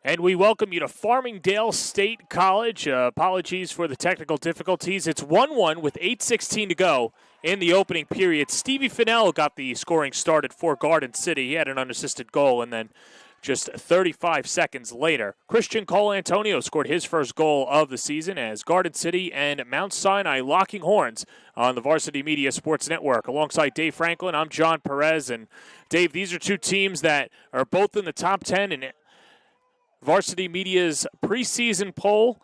And we welcome you to Farmingdale State College. Apologies for the technical difficulties. It's 1-1 with 8:16 to go in the opening period. Stevie Fennell got the scoring started for Garden City. He had an unassisted goal, and then just 35 seconds later, Christian Colantonio scored his first goal of the season as Garden City and Mount Sinai locking horns on the Varsity Media Sports Network. Alongside Dave Franklin, I'm John Perez. And Dave, these are two teams that are both in the top 10 in Varsity Media's preseason poll.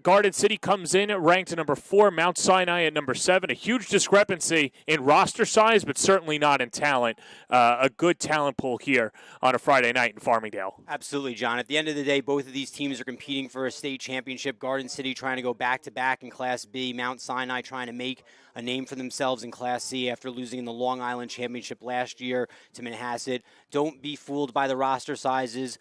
Garden City comes in ranked at number 4, Mount Sinai at number 7. A huge discrepancy in roster size, but certainly not in talent. A good talent pool here on a Friday night in Farmingdale. Absolutely, John. At the end of the day, both of these teams are competing for a state championship. Garden City trying to go back-to-back in Class B. Mount Sinai trying to make a name for themselves in Class C after losing in the Long Island Championship last year to Manhasset. Don't be fooled by the roster sizes.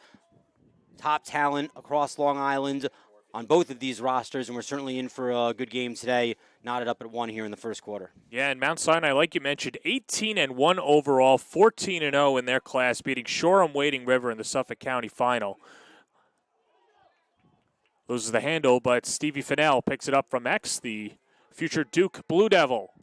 Top talent across Long Island on both of these rosters, and we're certainly in for a good game today. Knotted up at 1 here in the first quarter. Yeah, and Mount Sinai, like you mentioned, 18-1 overall, 14-0 in their class, beating Shoreham-Wading River in the Suffolk County Final. Loses the handle, but Stevie Fennell picks it up from X, the future Duke Blue Devil.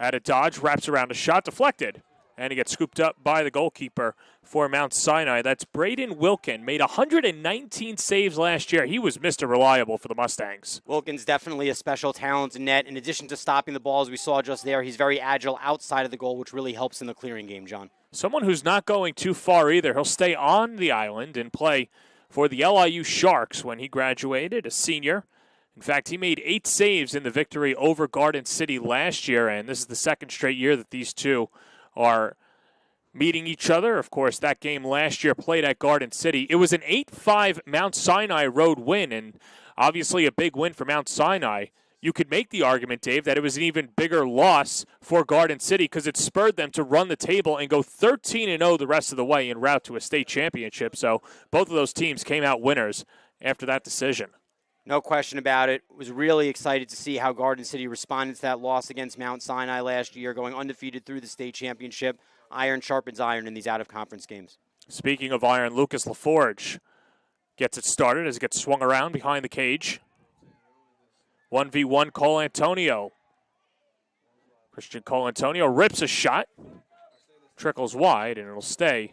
At a dodge, wraps around a shot, deflected. And he gets scooped up by the goalkeeper for Mount Sinai. That's Braden Wilkin. Made 119 saves last year. He was Mr. Reliable for the Mustangs. Wilkin's definitely a special talent in net. In addition to stopping the balls we saw just there, he's very agile outside of the goal, which really helps in the clearing game, John. Someone who's not going too far either. He'll stay on the island and play for the LIU Sharks when he graduated, a senior. In fact, he made 8 saves in the victory over Garden City last year, and this is the second straight year that these two are meeting each other. Of course, that game last year played at Garden City. It was an 8-5 Mount Sinai road win, and obviously a big win for Mount Sinai. You could make the argument, Dave, that it was an even bigger loss for Garden City because it spurred them to run the table and go 13-0 the rest of the way en route to a state championship. So both of those teams came out winners after that decision. No question about it. Was really excited to see how Garden City responded to that loss against Mount Sinai last year, going undefeated through the state championship. Iron sharpens iron in these out-of-conference games. Speaking of iron, Lucas LaForge gets it started as it gets swung around behind the cage. 1v1 Colantonio. Christian Colantonio rips a shot, trickles wide, and it'll stay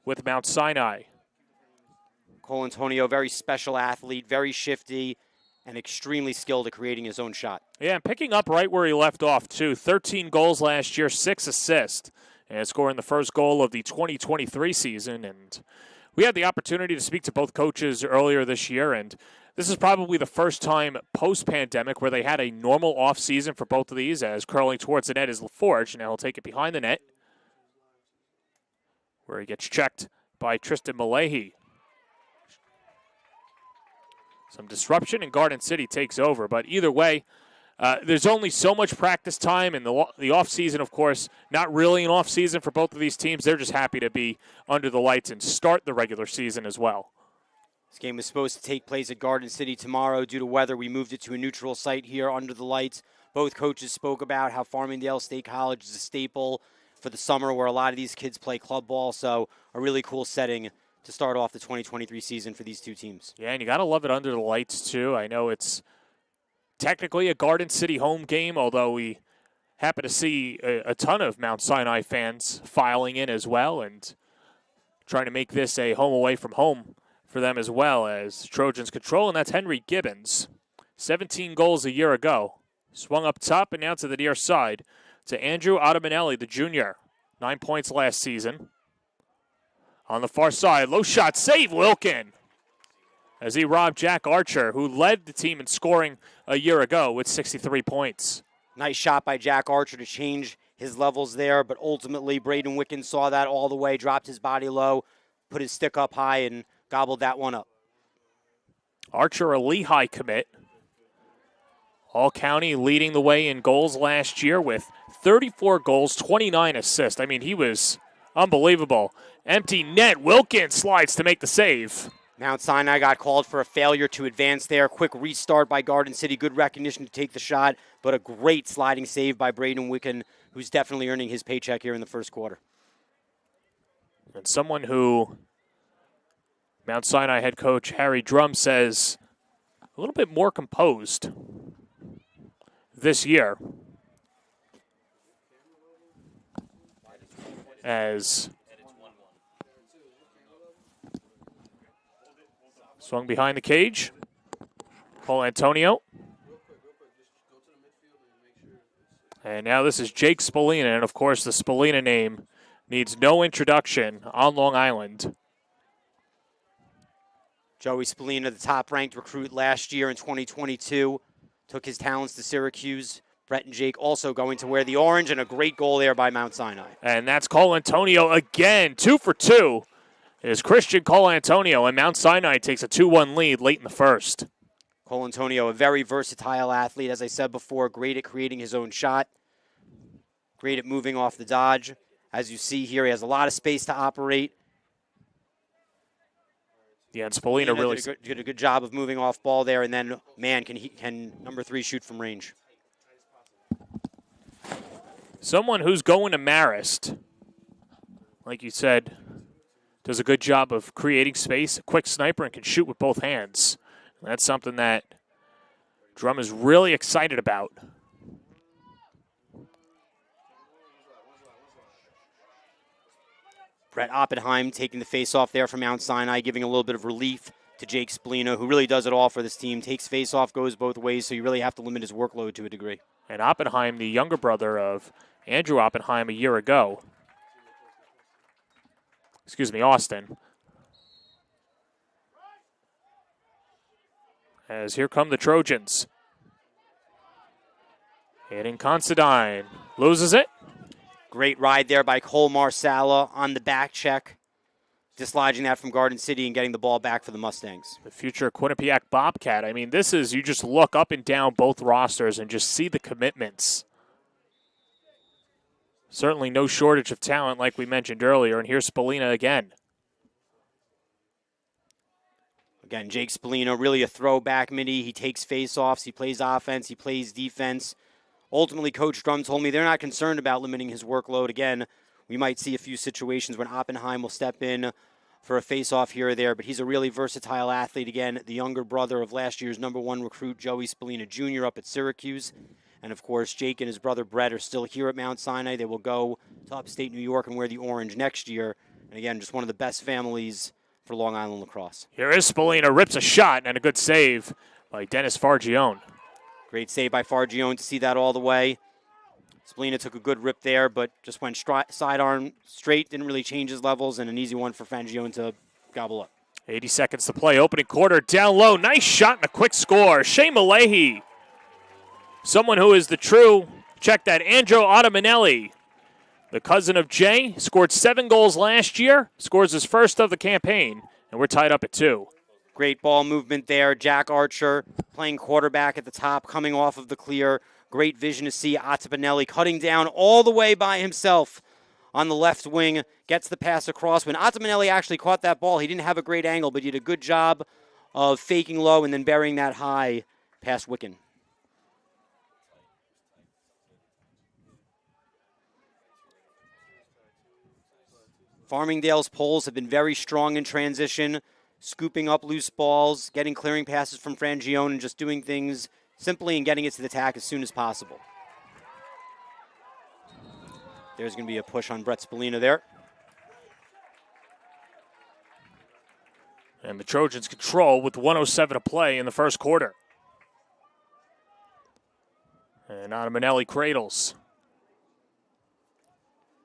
with Mount Sinai. Colantonio, very special athlete, very shifty, and extremely skilled at creating his own shot. Yeah, and picking up right where he left off, too. 13 goals last year, 6 assists, and scoring the first goal of the 2023 season. And we had the opportunity to speak to both coaches earlier this year, and this is probably the first time post-pandemic where they had a normal offseason for both of these, as curling towards the net is LaForge. Now he'll take it behind the net, where he gets checked by Tristan Malahy. Some disruption, and Garden City takes over. But either way, there's only so much practice time, and the offseason, of course, not really an offseason for both of these teams. They're just happy to be under the lights and start the regular season as well. This game was supposed to take place at Garden City tomorrow. Due to weather, we moved it to a neutral site here under the lights. Both coaches spoke about how Farmingdale State College is a staple for the summer where a lot of these kids play club ball, so a really cool setting to start off the 2023 season for these two teams. Yeah, and you got to love it under the lights, too. I know it's technically a Garden City home game, although we happen to see a ton of Mount Sinai fans filing in as well and trying to make this a home away from home for them as well as Trojans control, and that's Henry Gibbons. 17 goals a year ago. Swung up top and now to the near side to Andrew Ottamanelli, the junior. 9 points last season. On the far side, low shot, save Wilkin as he robbed Jack Archer, who led the team in scoring a year ago with 63 points. Nice shot by Jack Archer to change his levels there, but ultimately Braden Wilkin saw that all the way, dropped his body low, put his stick up high, and gobbled that one up. Archer, a Lehigh commit. All-County leading the way in goals last year with 34 goals, 29 assists. I mean, he was unbelievable. Empty net. Wilkins slides to make the save. Mount Sinai got called for a failure to advance there. Quick restart by Garden City. Good recognition to take the shot, but a great sliding save by Braden Wilkin, who's definitely earning his paycheck here in the first quarter. And someone who Mount Sinai head coach Harry Drum says a little bit more composed this year as swung behind the cage. Paul Antonio. And now this is Jake Spallina, and of course the Spallina name needs no introduction on Long Island. Joey Spallina, the top-ranked recruit last year in 2022, took his talents to Syracuse. Brett and Jake also going to wear the orange, and a great goal there by Mount Sinai. And that's Cole Antonio again, 2 for 2. It is Christian Cole Antonio, and Mount Sinai takes a 2-1 lead late in the first. Cole Antonio, a very versatile athlete, as I said before, great at creating his own shot, great at moving off the dodge. As you see here, he has a lot of space to operate. Yeah, and Spallina really did a good job of moving off ball there, and then, man, can number 3 shoot from range. Someone who's going to Marist, like you said, does a good job of creating space, a quick sniper, and can shoot with both hands. And that's something that Drum is really excited about. Brett Oppenheim taking the face-off there from Mount Sinai, giving a little bit of relief to Jake Spallina, who really does it all for this team. Takes face-off, goes both ways, so you really have to limit his workload to a degree. And Oppenheim, the younger brother of Andrew Oppenheim a year ago. Austin. As here come the Trojans. Hitting Considine. Loses it. Great ride there by Cole Marsala on the back check, dislodging that from Garden City and getting the ball back for the Mustangs. The future Quinnipiac Bobcat. I mean, this is, you just look up and down both rosters and just see the commitments. Certainly no shortage of talent like we mentioned earlier, and here's Spallina again. Again, Jake Spallina, really a throwback midi. He takes face-offs, he plays offense, he plays defense. Ultimately, Coach Drum told me they're not concerned about limiting his workload. Again, we might see a few situations when Oppenheim will step in for a face-off here or there, but he's a really versatile athlete. Again, the younger brother of last year's #1 recruit, Joey Spallina Jr. up at Syracuse. And, of course, Jake and his brother Brett are still here at Mount Sinai. They will go to upstate New York and wear the orange next year. And, again, just one of the best families for Long Island lacrosse. Here is Spallina, rips a shot, and a good save by Dennis Fargione. Great save by Fargione to see that all the way. Spallina took a good rip there, but just went sidearm straight, didn't really change his levels, and an easy one for Fargione to gobble up. 80 seconds to play, opening quarter, down low. Nice shot and a quick score. Shea Malahi, someone who is the true, check that, Andrew Ottaminelli, the cousin of Jay, scored 7 goals last year, scores his first of the campaign, and we're tied up at 2. Great ball movement there. Jack Archer playing quarterback at the top, coming off of the clear. Great vision to see Ottaminelli cutting down all the way by himself on the left wing. Gets the pass across. When Ottaminelli actually caught that ball, he didn't have a great angle, but he did a good job of faking low and then burying that high past Wicken. Farmingdale's poles have been very strong in transition, scooping up loose balls, getting clearing passes from Frangione, and just doing things simply and getting it to the tack as soon as possible. There's going to be a push on Brett Spallina there. And the Trojans control with 1:07 to play in the first quarter. And Ottaminelli cradles.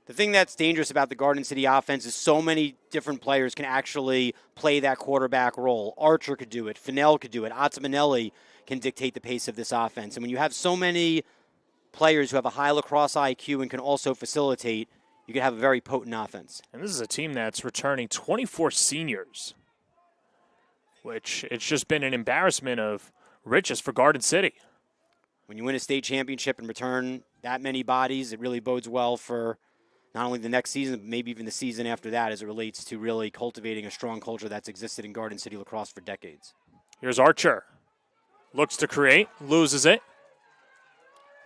The thing that's dangerous about the Garden City offense is so many different players can actually play that quarterback role. Archer could do it. Fennell could do it. Ottaminelli can dictate the pace of this offense. And when you have so many players who have a high lacrosse IQ and can also facilitate, you can have a very potent offense. And this is a team that's returning 24 seniors, which it's just been an embarrassment of riches for Garden City. When you win a state championship and return that many bodies, it really bodes well for not only the next season, but maybe even the season after that as it relates to really cultivating a strong culture that's existed in Garden City lacrosse for decades. Here's Archer. Looks to create, loses it.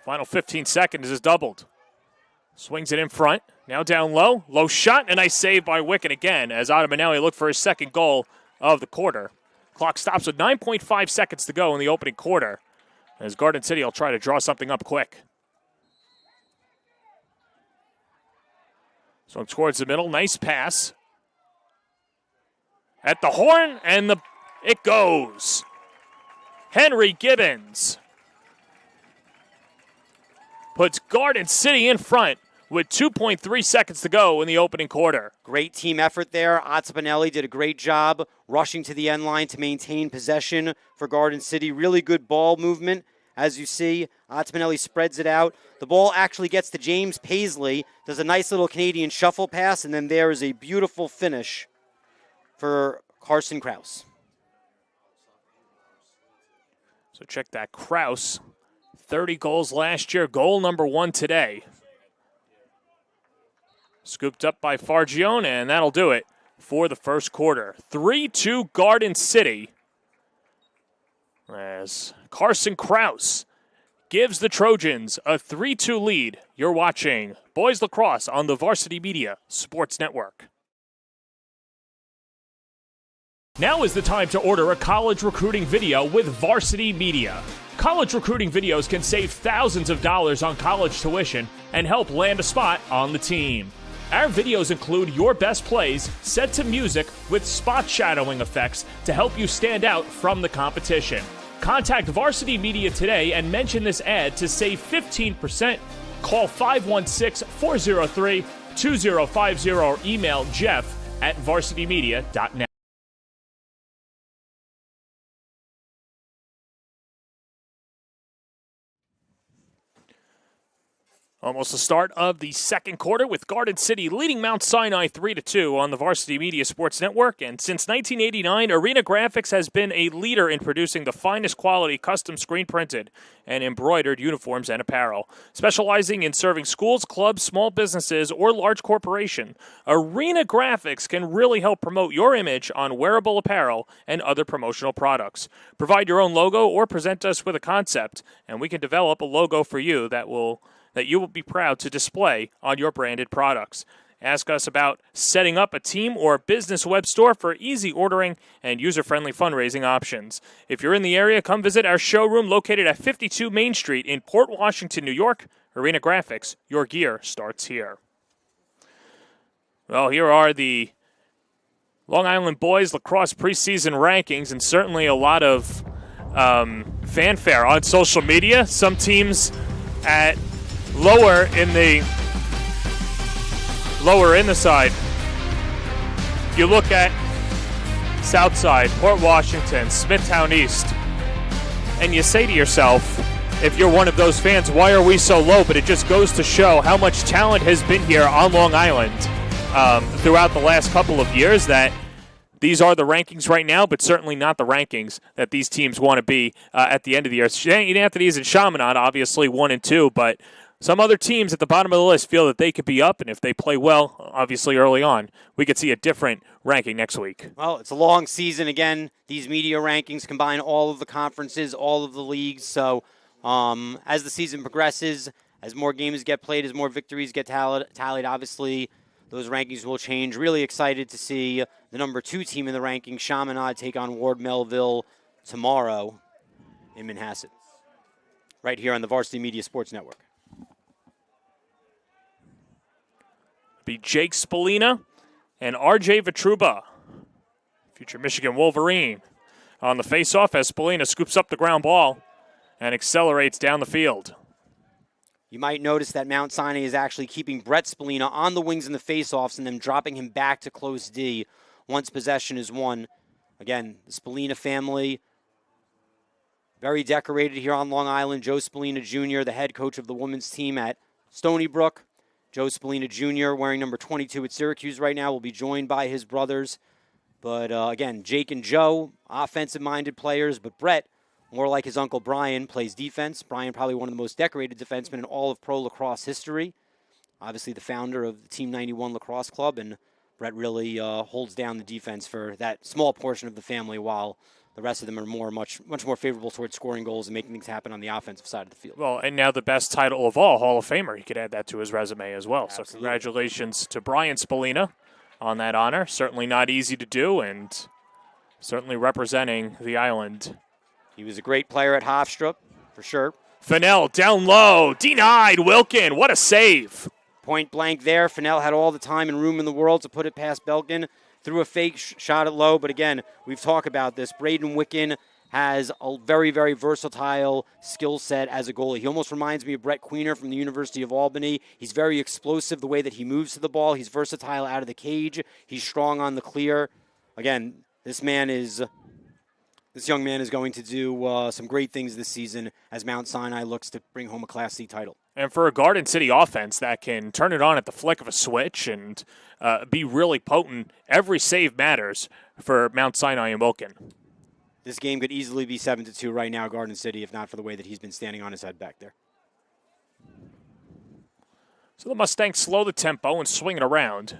Final 15 seconds is doubled. Swings it in front, now down low. Low shot, and a nice save by Wicken again as Ottaminelli looked for his second goal of the quarter. Clock stops with 9.5 seconds to go in the opening quarter, as Garden City will try to draw something up quick. Swung towards the middle. Nice pass. At the horn, and it goes. Henry Gibbons puts Garden City in front with 2.3 seconds to go in the opening quarter. Great team effort there. Otsapinelli did a great job rushing to the end line to maintain possession for Garden City. Really good ball movement. As you see, Otsapinelli spreads it out. The ball actually gets to James Paisley, does a nice little Canadian shuffle pass, and then there is a beautiful finish for Carson Krause. So check that. Krause, 30 goals last year, goal number 1 today. Scooped up by Fargione, and that'll do it for the first quarter. 3-2 Garden City, as Carson Krause gives the Trojans a 3-2 lead. You're watching Boys Lacrosse on the Varsity Media Sports Network. Now is the time to order a college recruiting video with Varsity Media. College recruiting videos can save thousands of dollars on college tuition and help land a spot on the team. Our videos include your best plays set to music with spot shadowing effects to help you stand out from the competition. Contact Varsity Media today and mention this ad to save 15%. Call 516-403-2050 or email jeff@varsitymedia.net. Almost the start of the second quarter with Garden City leading Mount Sinai 3-2 on the Varsity Media Sports Network. And since 1989, Arena Graphics has been a leader in producing the finest quality custom screen printed and embroidered uniforms and apparel. Specializing in serving schools, clubs, small businesses, or large corporations, Arena Graphics can really help promote your image on wearable apparel and other promotional products. Provide your own logo or present us with a concept, and we can develop a logo for you that you will be proud to display on your branded products. Ask us about setting up a team or business web store for easy ordering and user-friendly fundraising options. If you're in the area, come visit our showroom located at 52 Main Street in Port Washington, New York. Arena Graphics, your gear starts here. Well, here are the Long Island Boys Lacrosse preseason rankings, and certainly a lot of fanfare on social media. Some teams at lower in the side. If you look at South Side, Port Washington, Smithtown East, and you say to yourself, if you're one of those fans, why are we so low? But it just goes to show how much talent has been here on Long Island throughout the last couple of years, that these are the rankings right now, but certainly not the rankings that these teams want to be at the end of the year. St. Anthony's and Chaminade, obviously 1 and 2, but some other teams at the bottom of the list feel that they could be up, and if they play well, obviously early on, we could see a different ranking next week. Well, it's a long season. Again, these media rankings combine all of the conferences, all of the leagues. So as the season progresses, as more games get played, as more victories get tallied, obviously those rankings will change. Really excited to see the number 2 team in the rankings, Chaminade, take on Ward Melville tomorrow in Manhasset, right here on the Varsity Media Sports Network. Be Jake Spallina and R.J. Vitruba, future Michigan Wolverine, on the faceoff as Spallina scoops up the ground ball and accelerates down the field. You might notice that Mount Sinai is actually keeping Brett Spallina on the wings in the faceoffs and then dropping him back to close D once possession is won. Again, the Spallina family, very decorated here on Long Island. Joe Spallina Jr., the head coach of the women's team at Stony Brook. Joe Spallina Jr., wearing number 22 at Syracuse right now, will be joined by his brothers. But again, Jake and Joe, offensive-minded players, but Brett, more like his uncle Brian, plays defense. Brian, probably one of the most decorated defensemen in all of pro lacrosse history. Obviously the founder of the Team 91 Lacrosse Club, and Brett really holds down the defense for that small portion of the family, while the rest of them are much more favorable towards scoring goals and making things happen on the offensive side of the field. Well, and now the best title of all, Hall of Famer. He could add that to his resume as well. Absolutely. So congratulations to Brian Spallina on that honor. Certainly not easy to do, and certainly representing the island. He was a great player at Hofstra, for sure. Fennell down low, denied. Wilkin, what a save. Point blank there. Fennell had all the time and room in the world to put it past Belkin. Threw a fake shot at low, but again, we've talked about this. Braden Wicken has a very, very versatile skill set as a goalie. He almost reminds me of Brett Queener from the University of Albany. He's very explosive the way that he moves to the ball. He's versatile out of the cage. He's strong on the clear. Again, this young man is going to do some great things this season as Mount Sinai looks to bring home a Class C title. And for a Garden City offense that can turn it on at the flick of a switch and be really potent, every save matters for Mount Sinai and Wilkin. This game could easily be 7-2 right now, Garden City, if not for the way that he's been standing on his head back there. So the Mustangs slow the tempo and swing it around.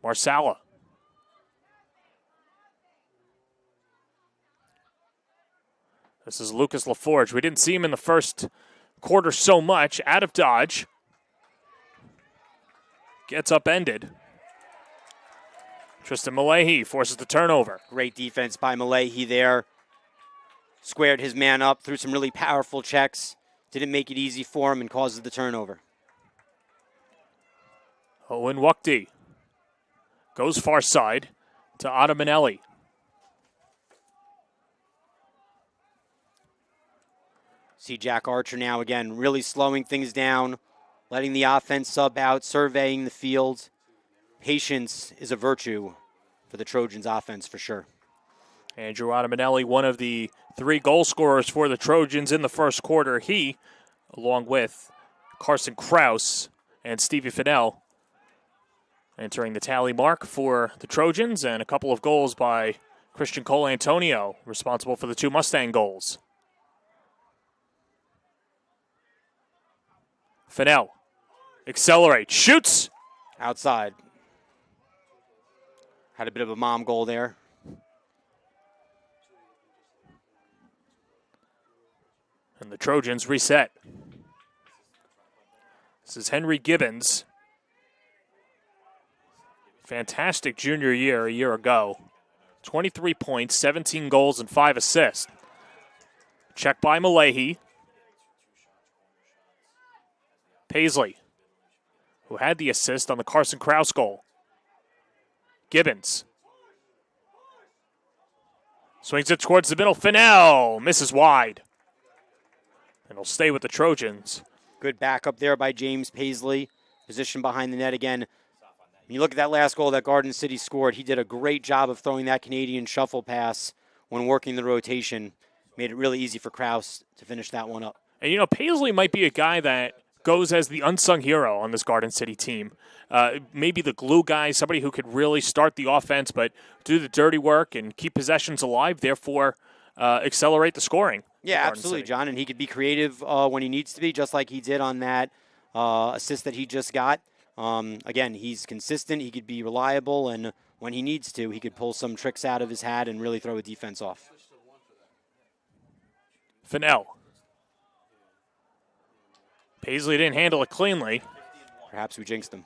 Marsala. This is Lucas LaForge. We didn't see him in the first quarter so much. Out of dodge. Gets upended. Tristan Malahi forces the turnover. Great defense by Malahi there. Squared his man up, threw some really powerful checks. Didn't make it easy for him and causes the turnover. Owen Wukdi goes far side to Ottamanelli. See Jack Archer now again really slowing things down, letting the offense sub out, surveying the field. Patience is a virtue for the Trojans offense for sure. Andrew Ottamanelli, one of the 3 goal scorers for the Trojans in the first quarter. He, along with Carson Krause and Stevie Fennell, entering the tally mark for the Trojans, and a couple of goals by Christian Cole Antonio, responsible for the 2 Mustang goals. Fennell accelerates, shoots. Outside. Had a bit of a mom goal there. And the Trojans reset. This is Henry Gibbons. Fantastic junior year a year ago. 23 points, 17 goals, and 5 assists. Check by Malahi. Paisley, who had the assist on the Carson Krause goal. Gibbons. Swings it towards the middle. Fennell misses wide. And he'll stay with the Trojans. Good backup there by James Paisley. Position behind the net again. When you look at that last goal that Garden City scored, he did a great job of throwing that Canadian shuffle pass when working the rotation. Made it really easy for Krause to finish that one up. And, you know, Paisley might be a guy that goes as the unsung hero on this Garden City team. Maybe the glue guy, somebody who could really start the offense but do the dirty work and keep possessions alive, therefore accelerate the scoring. Yeah, absolutely, John. And he could be creative when he needs to be, just like he did on that assist that he just got. Again, he's consistent. He could be reliable. And when he needs to, he could pull some tricks out of his hat and really throw a defense off. Fennell. Paisley didn't handle it cleanly. Perhaps we jinxed him.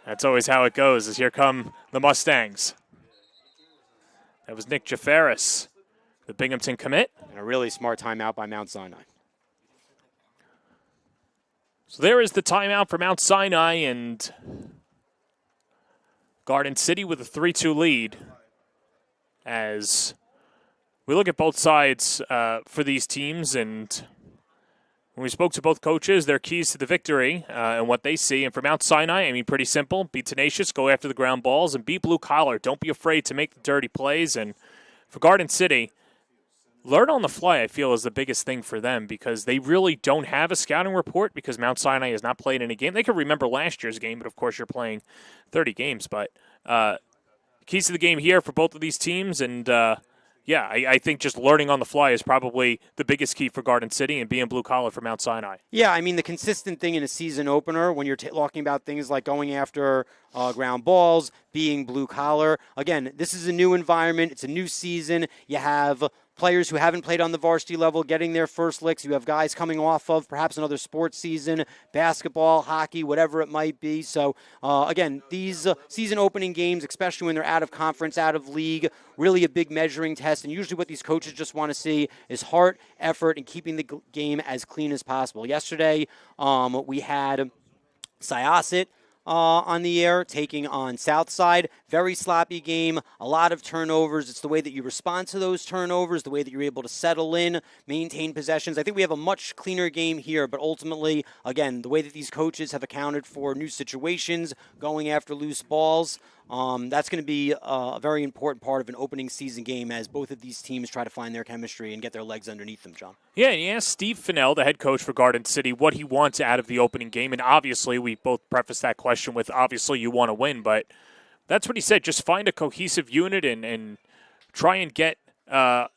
That's always how it goes, as here come the Mustangs. That was Nick Jafaris, the Binghamton commit. And a really smart timeout by Mount Sinai. So there is the timeout for Mount Sinai, and Garden City with a 3-2 lead. As we look at both sides for these teams, and when we spoke to both coaches, their keys to the victory and what they see. And for Mount Sinai, I mean, pretty simple. Be tenacious, go after the ground balls, and be blue collar. Don't be afraid to make the dirty plays. And for Garden City, learn on the fly, I feel, is the biggest thing for them, because they really don't have a scouting report, because Mount Sinai has not played any game. They can remember last year's game, but of course you're playing 30 games. But keys to the game here for both of these teams, and yeah, I think just learning on the fly is probably the biggest key for Garden City and being blue-collar for Mount Sinai. Yeah, I mean, the consistent thing in a season opener when you're talking about things like going after ground balls, being blue-collar. Again, this is a new environment. It's a new season. You have players who haven't played on the varsity level getting their first licks. You have guys coming off of perhaps another sports season, basketball, hockey, whatever it might be. So, again, these season opening games, especially when they're out of conference, out of league, really a big measuring test. And usually what these coaches just want to see is heart, effort, and keeping the game as clean as possible. Yesterday, we had Syosset on the air, taking on Southside. Very sloppy game, a lot of turnovers. It's the way that you respond to those turnovers, the way that you're able to settle in, maintain possessions. I think we have a much cleaner game here, but ultimately, again, the way that these coaches have accounted for new situations, going after loose balls, that's going to be a very important part of an opening season game as both of these teams try to find their chemistry and get their legs underneath them, John. Yeah, and he asked Steve Fennell, the head coach for Garden City, what he wants out of the opening game. And obviously, we both prefaced that question with, obviously, you want to win. But that's what he said. Just find a cohesive unit and try and get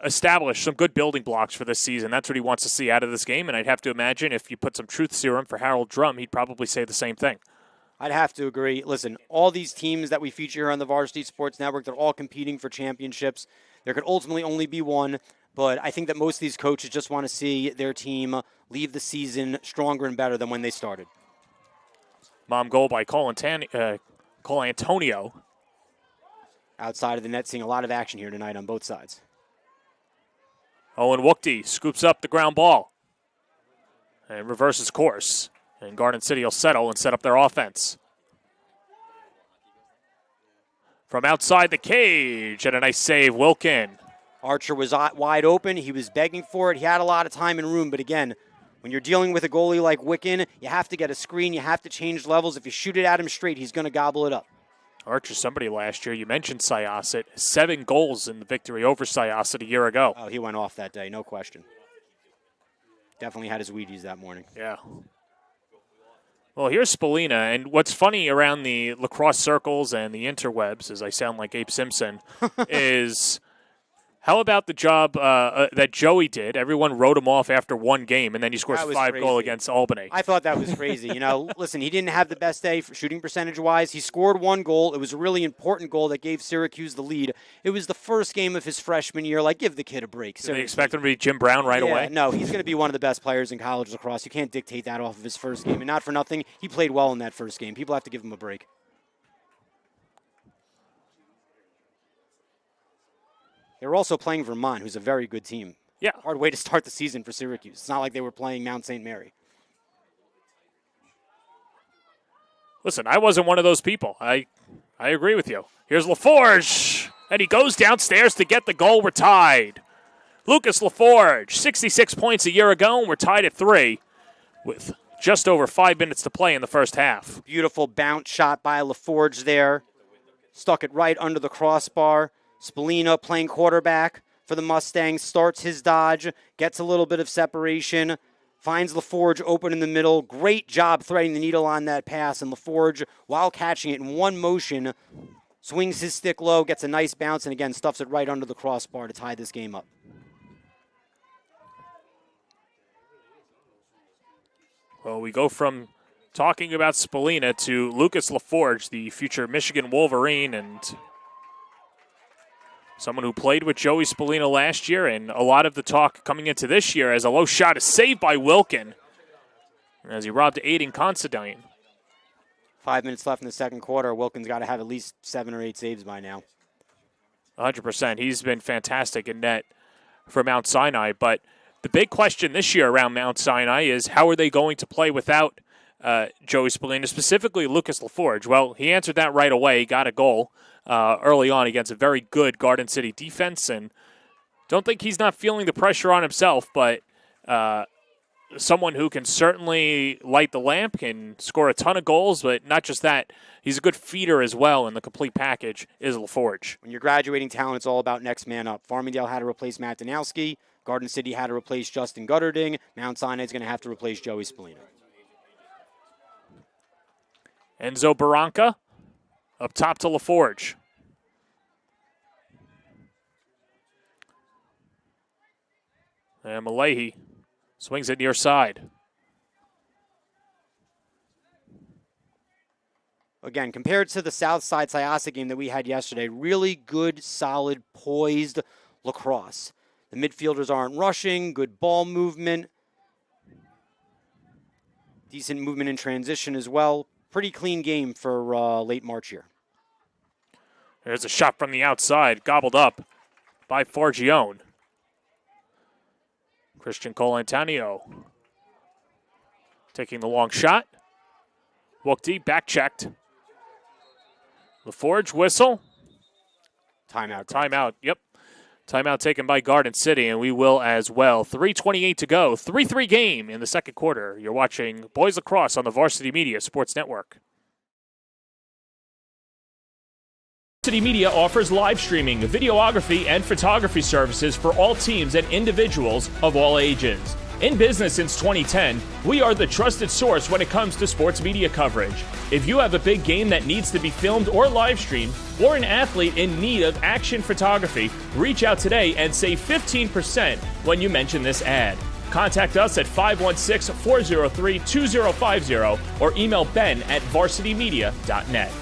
establish some good building blocks for this season. That's what he wants to see out of this game. And I'd have to imagine if you put some truth serum for Harold Drum, he'd probably say the same thing. I'd have to agree. Listen, all these teams that we feature here on the Varsity Sports Network, they're all competing for championships. There could ultimately only be one, but I think that most of these coaches just want to see their team leave the season stronger and better than when they started. Mom goal by Cole Antonio. Outside of the net, seeing a lot of action here tonight on both sides. Owen Wookty scoops up the ground ball and reverses course. And Garden City will settle and set up their offense. From outside the cage, and a nice save, Wilkin. Archer was wide open. He was begging for it. He had a lot of time and room, but again, when you're dealing with a goalie like Wicken, you have to get a screen. You have to change levels. If you shoot it at him straight, he's going to gobble it up. Archer, somebody last year, you mentioned Syosset, 7 goals in the victory over Syosset a year ago. Oh, he went off that day, no question. Definitely had his Wheaties that morning. Yeah. Well, here's Spalina, and what's funny around the lacrosse circles and the interwebs, as I sound like Abe Simpson, is how about the job that Joey did? Everyone wrote him off after one game, and then he scores 5 goals against Albany. I thought that was crazy. Listen, he didn't have the best day for shooting percentage-wise. He scored 1 goal. It was a really important goal that gave Syracuse the lead. It was the first game of his freshman year. Give the kid a break. Did they expect him to be Jim Brown right away? No, he's going to be one of the best players in college lacrosse. You can't dictate that off of his first game. And not for nothing, he played well in that first game. People have to give him a break. They're also playing Vermont, who's a very good team. Yeah. Hard way to start the season for Syracuse. It's not like they were playing Mount St. Mary. Listen, I wasn't one of those people. I agree with you. Here's LaForge, and he goes downstairs to get the goal. We're tied. Lucas LaForge, 66 points a year ago, and we're tied at 3 with just over 5 minutes to play in the first half. Beautiful bounce shot by LaForge there. Stuck it right under the crossbar. Spalina playing quarterback for the Mustangs, starts his dodge, gets a little bit of separation, finds LaForge open in the middle. Great job threading the needle on that pass, and LaForge, while catching it in one motion, swings his stick low, gets a nice bounce, and again stuffs it right under the crossbar to tie this game up. Well, we go from talking about Spalina to Lucas LaForge, the future Michigan Wolverine, and someone who played with Joey Spalina last year, and a lot of the talk coming into this year as a low shot is saved by Wilkin as he robbed Aiden Considine. 5 minutes left in the second quarter. Wilkin's got to have at least 7 or 8 saves by now. 100%. He's been fantastic in net for Mount Sinai, but the big question this year around Mount Sinai is how are they going to play without Joey Spalina, specifically Lucas LaForge? Well, he answered that right away. He got a goal early on against a very good Garden City defense, and don't think he's not feeling the pressure on himself, but someone who can certainly light the lamp, can score a ton of goals, but not just that, he's a good feeder as well, and the complete package is LaForge. When you're graduating talent, it's all about next man up. Farmingdale had to replace Matt Danowski. Garden City had to replace Justin Gutterding. Mount Sinai is going to have to replace Joey Spalina. Enzo Barranca up top to LaForge. And Malahi swings it near side. Again, compared to the Southside Syosset game that we had yesterday, really good, solid, poised lacrosse. The midfielders aren't rushing, good ball movement. Decent movement in transition as well. Pretty clean game for late March here. There's a shot from the outside, gobbled up by Fargione. Christian Colantonio taking the long shot. Walk deep, back checked. LaForge whistle. Timeout. Timeout, yep. Timeout taken by Garden City, and we will as well. 3:28 to go. 3-3 game in the second quarter. You're watching Boys Lacrosse on the Varsity Media Sports Network. Varsity Media offers live streaming, videography, and photography services for all teams and individuals of all ages. In business since 2010, we are the trusted source when it comes to sports media coverage. If you have a big game that needs to be filmed or live streamed, or an athlete in need of action photography, reach out today and save 15% when you mention this ad. Contact us at 516-403-2050 or email ben@varsitymedia.net.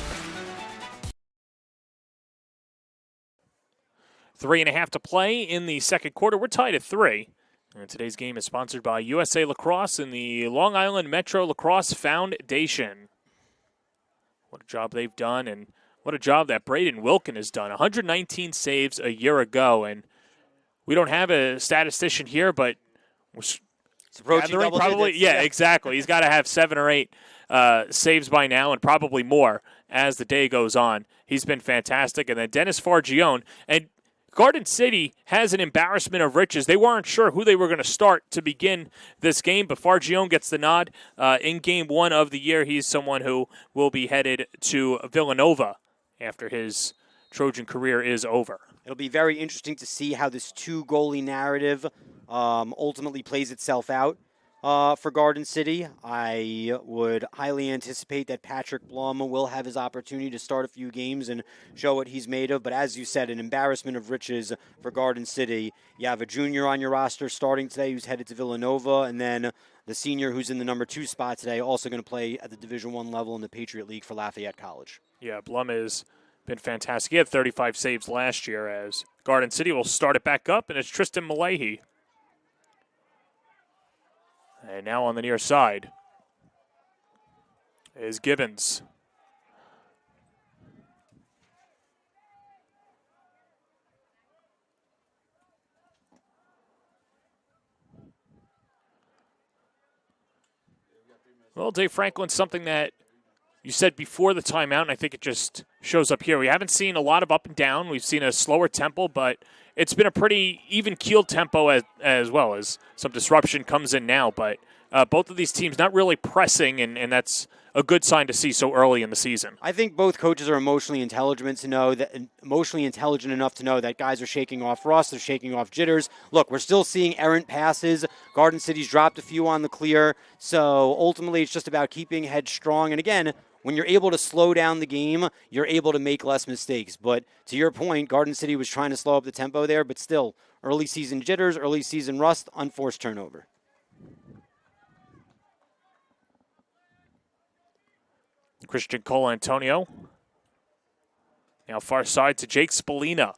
3.5 to play in the second quarter. We're tied at 3. And today's game is sponsored by USA Lacrosse and the Long Island Metro Lacrosse Foundation. What a job they've done, and what a job that Braden Wilkin has done. 119 saves a year ago, and we don't have a statistician here, but it's approaching double probably, digits. yeah, exactly. He's got to have 7 or 8 saves by now, and probably more as the day goes on. He's been fantastic. And then Dennis Fargione, and Garden City has an embarrassment of riches. They weren't sure who they were going to start to begin this game, but Fargione gets the nod. In game 1 of the year, he's someone who will be headed to Villanova after his Trojan career is over. It'll be very interesting to see how this 2-goalie narrative ultimately plays itself out for Garden City. I would highly anticipate that Patrick Blum will have his opportunity to start a few games and show what he's made of. But as you said, an embarrassment of riches for Garden City. You have a junior on your roster starting today who's headed to Villanova, and then the senior who's in the number 2 spot today, also going to play at the Division I level in the Patriot League for Lafayette College. Yeah, Blum has been fantastic. He had 35 saves last year, as Garden City will start it back up, and it's Tristan Malahi. And now on the near side is Gibbons. Well, Dave Franklin, something that you said before the timeout, and I think it just shows up here. We haven't seen a lot of up and down. We've seen a slower tempo, but it's been a pretty even-keeled tempo as well as some disruption comes in now. But both of these teams not really pressing, and that's a good sign to see so early in the season. I think both coaches are emotionally intelligent enough to know that guys are shaking off rust, they're shaking off jitters. Look, we're still seeing errant passes. Garden City's dropped a few on the clear. So ultimately, it's just about keeping head strong. And again, when you're able to slow down the game, you're able to make less mistakes. But to your point, Garden City was trying to slow up the tempo there, but still, early season jitters, early season rust, unforced turnover. Christian Colantonio. Now far side to Jake Spallina.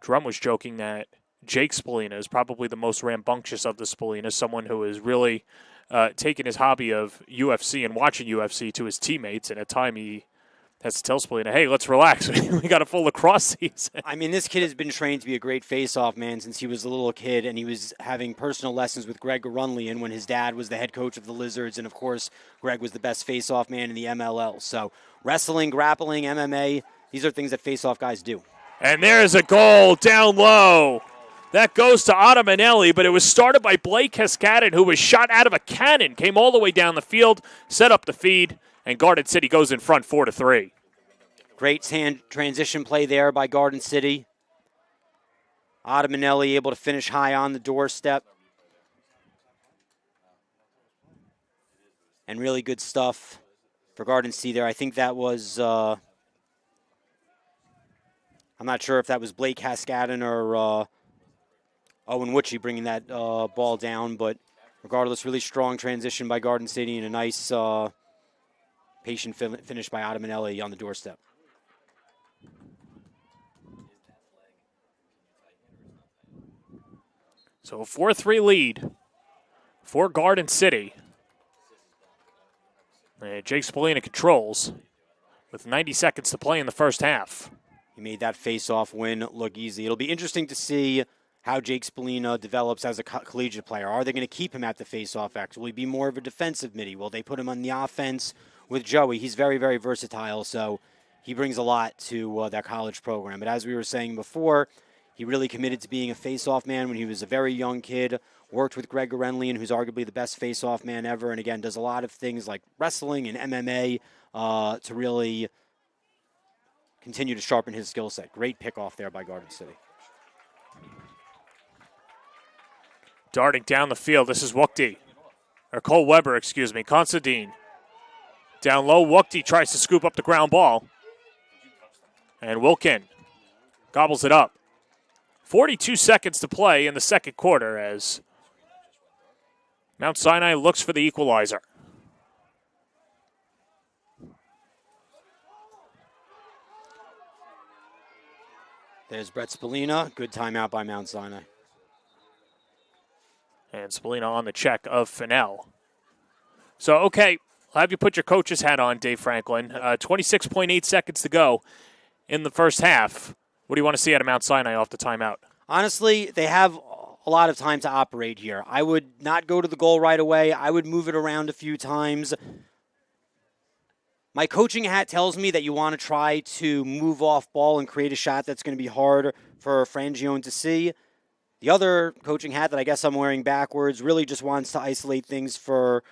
Drum was joking that Jake Spallina is probably the most rambunctious of the Spallinas, someone who has really taken his hobby of UFC and watching UFC to his teammates, and at time he has to tell Spallina, hey, let's relax. We got a full lacrosse season. I mean, this kid has been trained to be a great face-off man since he was a little kid, and he was having personal lessons with Greg Garunlian when his dad was the head coach of the Lizards, and, of course, Greg was the best face-off man in the MLL. So wrestling, grappling, MMA, these are things that face-off guys do. And there's a goal down low. That goes to Ottamanelli, but it was started by Blake Cascadden, who was shot out of a cannon, came all the way down the field, set up the feed, and Garden City goes in front 4-3. Great transition play there by Garden City. Ottamanelli able to finish high on the doorstep. And really good stuff for Garden City there. I think that was, I'm not sure if that was Blake Cascadden or Owen Witchy bringing that ball down, but regardless, really strong transition by Garden City and a nice patient finish by Ottamanelli on the doorstep. So a 4-3 lead for Garden City. And Jake Spallina controls with 90 seconds to play in the first half. He made that face-off win look easy. It'll be interesting to see how Jake Spallina develops as a collegiate player. Are they going to keep him at the face-off X? Will he be more of a defensive midi? Will they put him on the offense with Joey? He's very, very versatile, so he brings a lot to that college program. But as we were saying before, he really committed to being a face-off man when he was a very young kid, worked with Greg Gorenlian, who's arguably the best face-off man ever, and again, does a lot of things like wrestling and MMA to really continue to sharpen his skill set. Great pick-off there by Garden City. Darting down the field, this is Cole Weber, excuse me, Considine. Down low, Wukti tries to scoop up the ground ball. And Wilkin gobbles it up. 42 seconds to play in the second quarter as Mount Sinai looks for the equalizer. There's Brett Spallina. Good timeout by Mount Sinai. And Spallina on the check of Fennell. So, okay, I'll have you put your coach's hat on, Dave Franklin. 26.8 seconds to go in the first half. What do you want to see out of Mount Sinai off the timeout? Honestly, they have a lot of time to operate here. I would not go to the goal right away. I would move it around a few times. My coaching hat tells me that you want to try to move off ball and create a shot that's going to be hard for Frangione to see. The other coaching hat that I guess I'm wearing backwards really just wants to isolate things for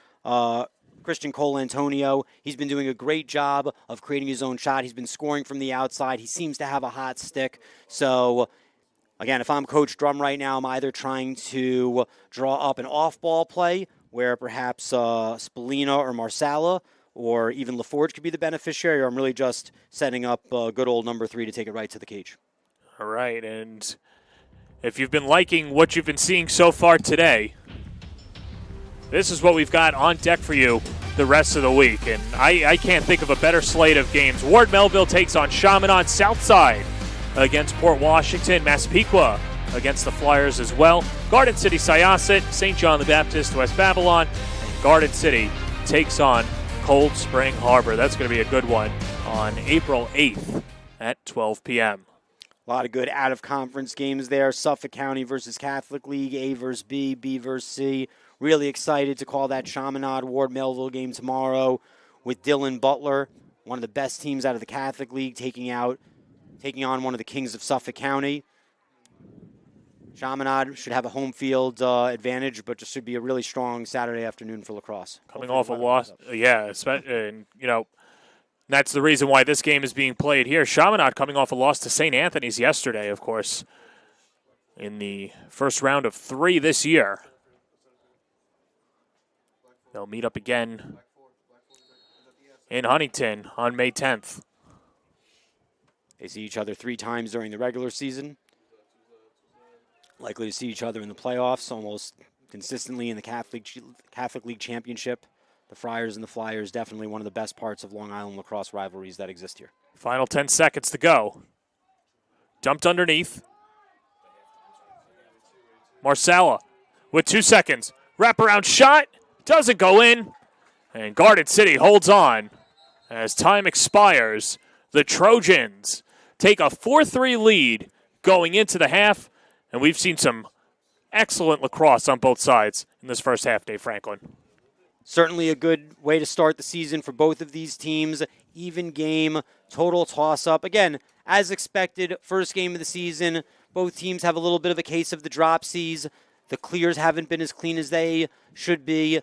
Christian Cole Antonio. He's been doing a great job of creating his own shot. He's been scoring from the outside. He seems to have a hot stick. So, again, if I'm Coach Drum right now, I'm either trying to draw up an off-ball play where perhaps Spallina or Marsala or even LaForge could be the beneficiary, or I'm really just setting up good old number 3 to take it right to the cage. All right, and if you've been liking what you've been seeing so far today, this is what we've got on deck for you the rest of the week. And I can't think of a better slate of games. Ward Melville takes on Chaminade, Southside against Port Washington, Massapequa against the Flyers as well. Garden City, Syosset, St. John the Baptist, West Babylon, and Garden City takes on Cold Spring Harbor. That's going to be a good one on April 8th at 12 p.m. A lot of good out-of-conference games there. Suffolk County versus Catholic League, A versus B, B versus C. Really excited to call that Chaminade Ward Melville game tomorrow with Dylan Butler, one of the best teams out of the Catholic League, taking on one of the kings of Suffolk County. Chaminade should have a home field advantage, but just should be a really strong Saturday afternoon for lacrosse. Coming off a loss, yeah, and that's the reason why this game is being played here. Chaminade coming off a loss to St. Anthony's yesterday, of course, in the first round of 3 this year. They'll meet up again in Huntington on May 10th. They see each other 3 times during the regular season. Likely to see each other in the playoffs almost consistently in the Catholic League Championship. The Friars and the Flyers, definitely one of the best parts of Long Island lacrosse rivalries that exist here. Final 10 seconds to go. Dumped underneath. Marsala with 2 seconds. Wraparound shot. Doesn't go in. And Garden City holds on. As time expires, the Trojans take a 4-3 lead going into the half. And we've seen some excellent lacrosse on both sides in this first half, Dave Franklin. Certainly a good way to start the season for both of these teams. Even game, total toss-up. Again, as expected, first game of the season. Both teams have a little bit of a case of the dropsies. The clears haven't been as clean as they should be.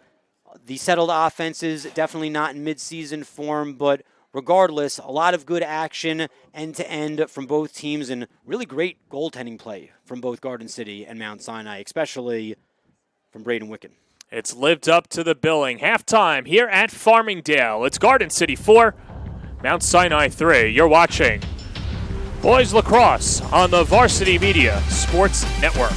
The settled offenses definitely not in mid-season form, but regardless, a lot of good action end-to-end from both teams and really great goaltending play from both Garden City and Mount Sinai, especially from Braden Wicken. It's lived up to the billing. Halftime here at Farmingdale. It's Garden City 4, Mount Sinai 3. You're watching Boys Lacrosse on the Varsity Media Sports Network.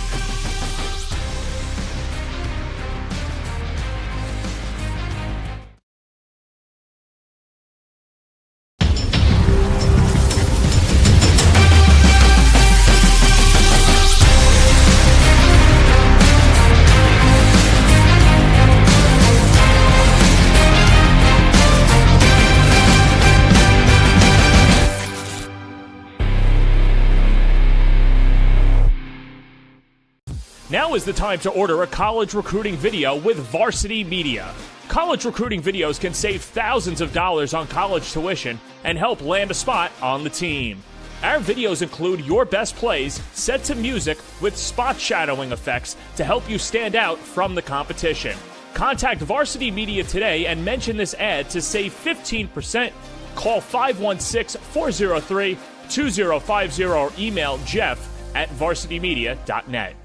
Now is the time to order a college recruiting video with Varsity Media. College recruiting videos can save thousands of dollars on college tuition and help land a spot on the team. Our videos include your best plays set to music with spot shadowing effects to help you stand out from the competition. Contact Varsity Media today and mention this ad to save 15%. Call 516-403-2050 or email jeff@varsitymedia.net.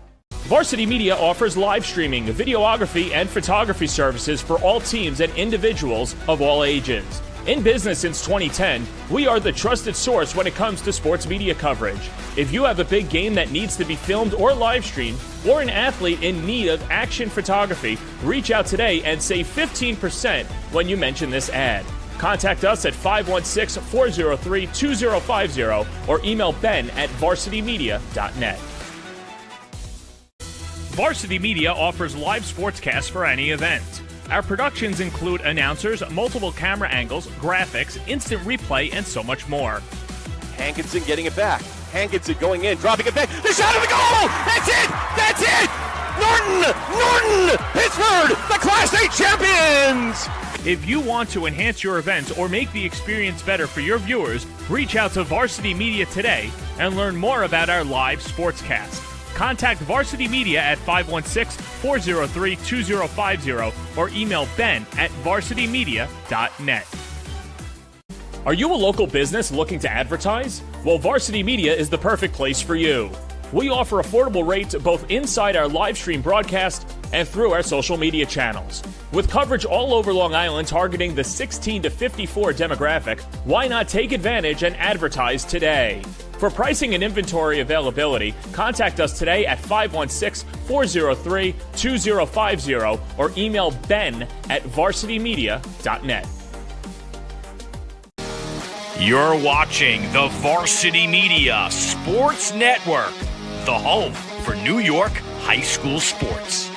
Varsity Media offers live streaming, videography, and photography services for all teams and individuals of all ages. In business since 2010, we are the trusted source when it comes to sports media coverage. If you have a big game that needs to be filmed or live streamed, or an athlete in need of action photography, reach out today and save 15% when you mention this ad. Contact us at 516-403-2050 or email ben@varsitymedia.net. Varsity Media offers live sportscasts for any event. Our productions include announcers, multiple camera angles, graphics, instant replay, and so much more. Hankinson getting it back. Hankinson going in, dropping it back. The shot of the goal! That's it! That's it! Norton! Pittsburgh, the Class A champions! If you want to enhance your event or make the experience better for your viewers, reach out to Varsity Media today and learn more about our live sportscast. Contact Varsity Media at 516-403-2050 or email ben@varsitymedia.net. Are you a local business looking to advertise? Well, Varsity Media is the perfect place for you. We offer affordable rates both inside our live stream broadcast and through our social media channels. With coverage all over Long Island targeting the 16 to 54 demographic, why not take advantage and advertise today? For pricing and inventory availability, contact us today at 516-403-2050 or email ben@varsitymedia.net. You're watching the Varsity Media Sports Network, the home for New York high school sports.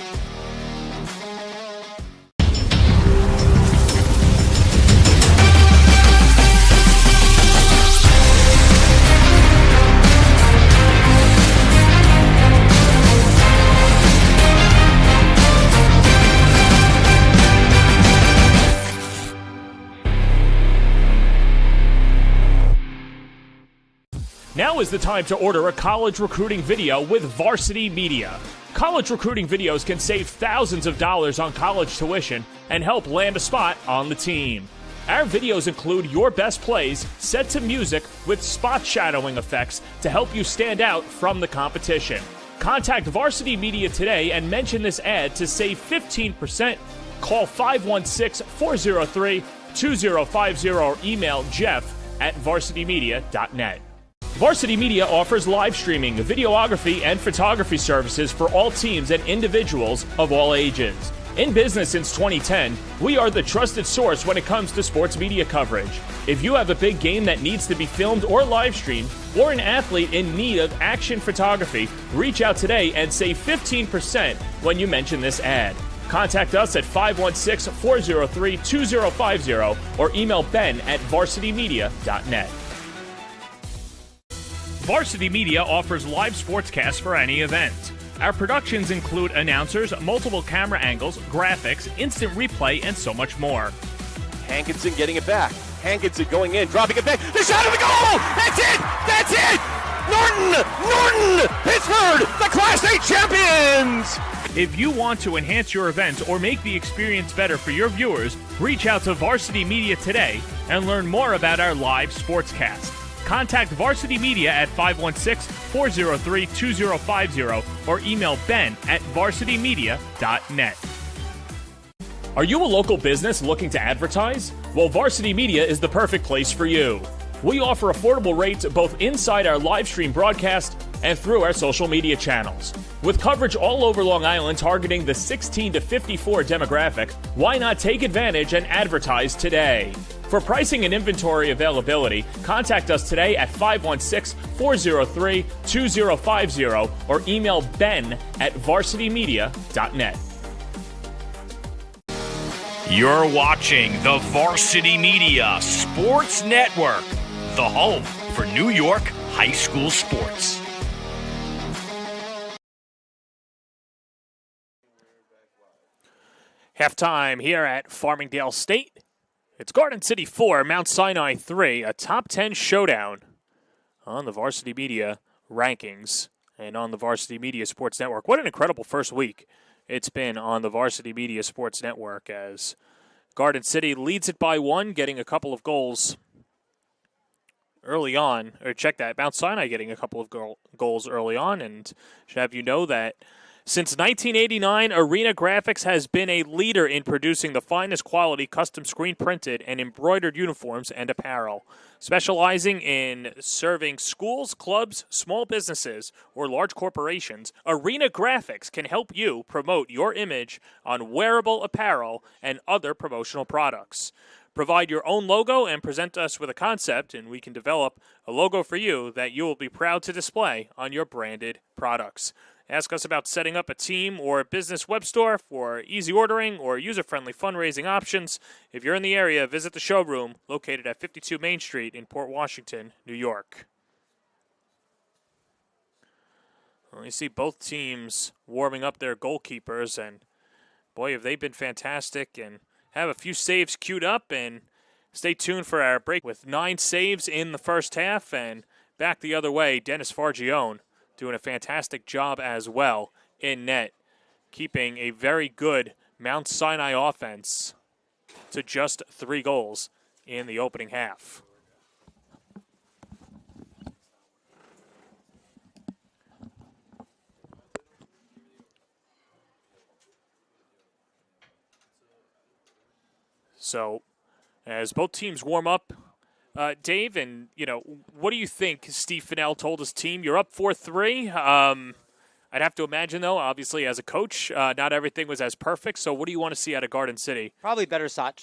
Now is the time to order a college recruiting video with Varsity Media. College recruiting videos can save thousands of dollars on college tuition and help land a spot on the team. Our videos include your best plays set to music with spot shadowing effects to help you stand out from the competition. Contact Varsity Media today and mention this ad to save 15%. Call 516-403-2050 or email jeff@varsitymedia.net. Varsity Media offers live streaming, videography, and photography services for all teams and individuals of all ages. In business since 2010, we are the trusted source when it comes to sports media coverage. If you have a big game that needs to be filmed or live streamed, or an athlete in need of action photography, reach out today and save 15% when you mention this ad. Contact us at 516-403-2050 or email ben@varsitymedia.net. Varsity Media offers live sportscasts for any event. Our productions include announcers, multiple camera angles, graphics, instant replay, and so much more. Hankinson getting it back. Hankinson going in, dropping it back. The shot of the goal! That's it! That's it! Norton! Pittsburgh, the Class A champions! If you want to enhance your event or make the experience better for your viewers, reach out to Varsity Media today and learn more about our live sportscast. Contact Varsity Media at 516-403-2050 or email ben@varsitymedia.net. Are you a local business looking to advertise? Well, Varsity Media is the perfect place for you. We offer affordable rates both inside our live stream broadcast and through our social media channels. With coverage all over Long Island targeting the 16 to 54 demographic, why not take advantage and advertise today? For pricing and inventory availability, contact us today at 516-403-2050 or email ben@varsitymedia.net. You're watching the Varsity Media Sports Network, the home for New York high school sports. Halftime here at Farmingdale State. It's Garden City 4, Mount Sinai 3, a top 10 showdown on the Varsity Media rankings and on the Varsity Media Sports Network. What an incredible first week it's been on the Varsity Media Sports Network as Garden City leads it by 1, getting a couple of goals early on. Or check that, Mount Sinai getting a couple of goals early on, and should have you know that since 1989, Arena Graphics has been a leader in producing the finest quality custom screen-printed and embroidered uniforms and apparel. Specializing in serving schools, clubs, small businesses, or large corporations, Arena Graphics can help you promote your image on wearable apparel and other promotional products. Provide your own logo and present us with a concept, and we can develop a logo for you that you will be proud to display on your branded products. Ask us about setting up a team or a business web store for easy ordering or user-friendly fundraising options. If you're in the area, visit the showroom located at 52 Main Street in Port Washington, New York. Well, you see both teams warming up their goalkeepers, and boy, have they been fantastic and have a few saves queued up. And stay tuned for our break with 9 saves in the first half, and back the other way, Dennis Fargione doing a fantastic job as well in net, keeping a very good Mount Sinai offense to just 3 goals in the opening half. So, as both teams warm up, Dave, and, what do you think Steve Fennell told his team? You're up 4-3. I'd have to imagine, though, obviously, as a coach, not everything was as perfect. So what do you want to see out of Garden City? Probably better shot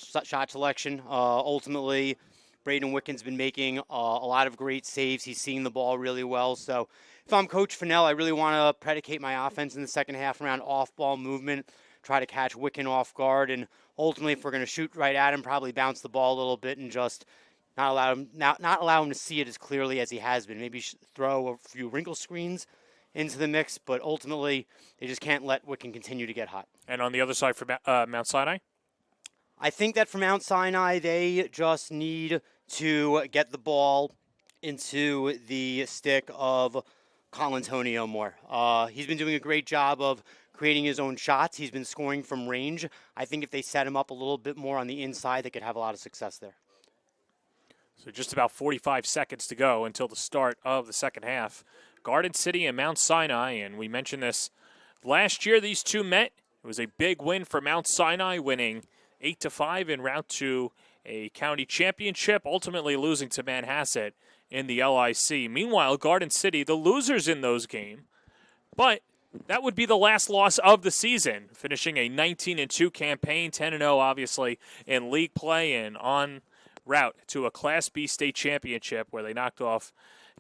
selection. Ultimately, Braden Wicken's been making a lot of great saves. He's seeing the ball really well. So if I'm Coach Fennell, I really want to predicate my offense in the second half around off-ball movement, try to catch Wicken off guard, and ultimately, if we're going to shoot right at him, probably bounce the ball a little bit and just not allow him to see it as clearly as he has been. Maybe throw a few wrinkle screens into the mix, but ultimately they just can't let Wicken continue to get hot. And on the other side for Mount Sinai? I think that for Mount Sinai, they just need to get the ball into the stick of Colantonio more. He's been doing a great job of creating his own shots. He's been scoring from range. I think if they set him up a little bit more on the inside, they could have a lot of success there. So just about 45 seconds to go until the start of the second half. Garden City and Mount Sinai, and we mentioned this last year, these two met. It was a big win for Mount Sinai, winning 8-5 en route to a county championship, ultimately losing to Manhasset in the LIC. Meanwhile, Garden City, the losers in those games, but that would be the last loss of the season, finishing a 19-2 campaign, 10-0 obviously in league play and on route to a Class B state championship where they knocked off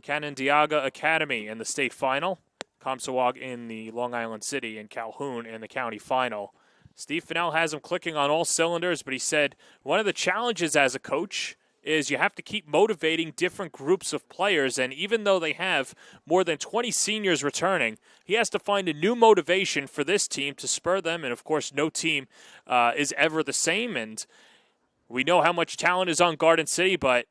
Canandaigua Academy in the state final, Comstock in the Long Island City, and Calhoun in the county final. Steve Fennell has him clicking on all cylinders, but he said one of the challenges as a coach is you have to keep motivating different groups of players, and even though they have more than 20 seniors returning, he has to find a new motivation for this team to spur them, and of course no team is ever the same, and we know how much talent is on Garden City, but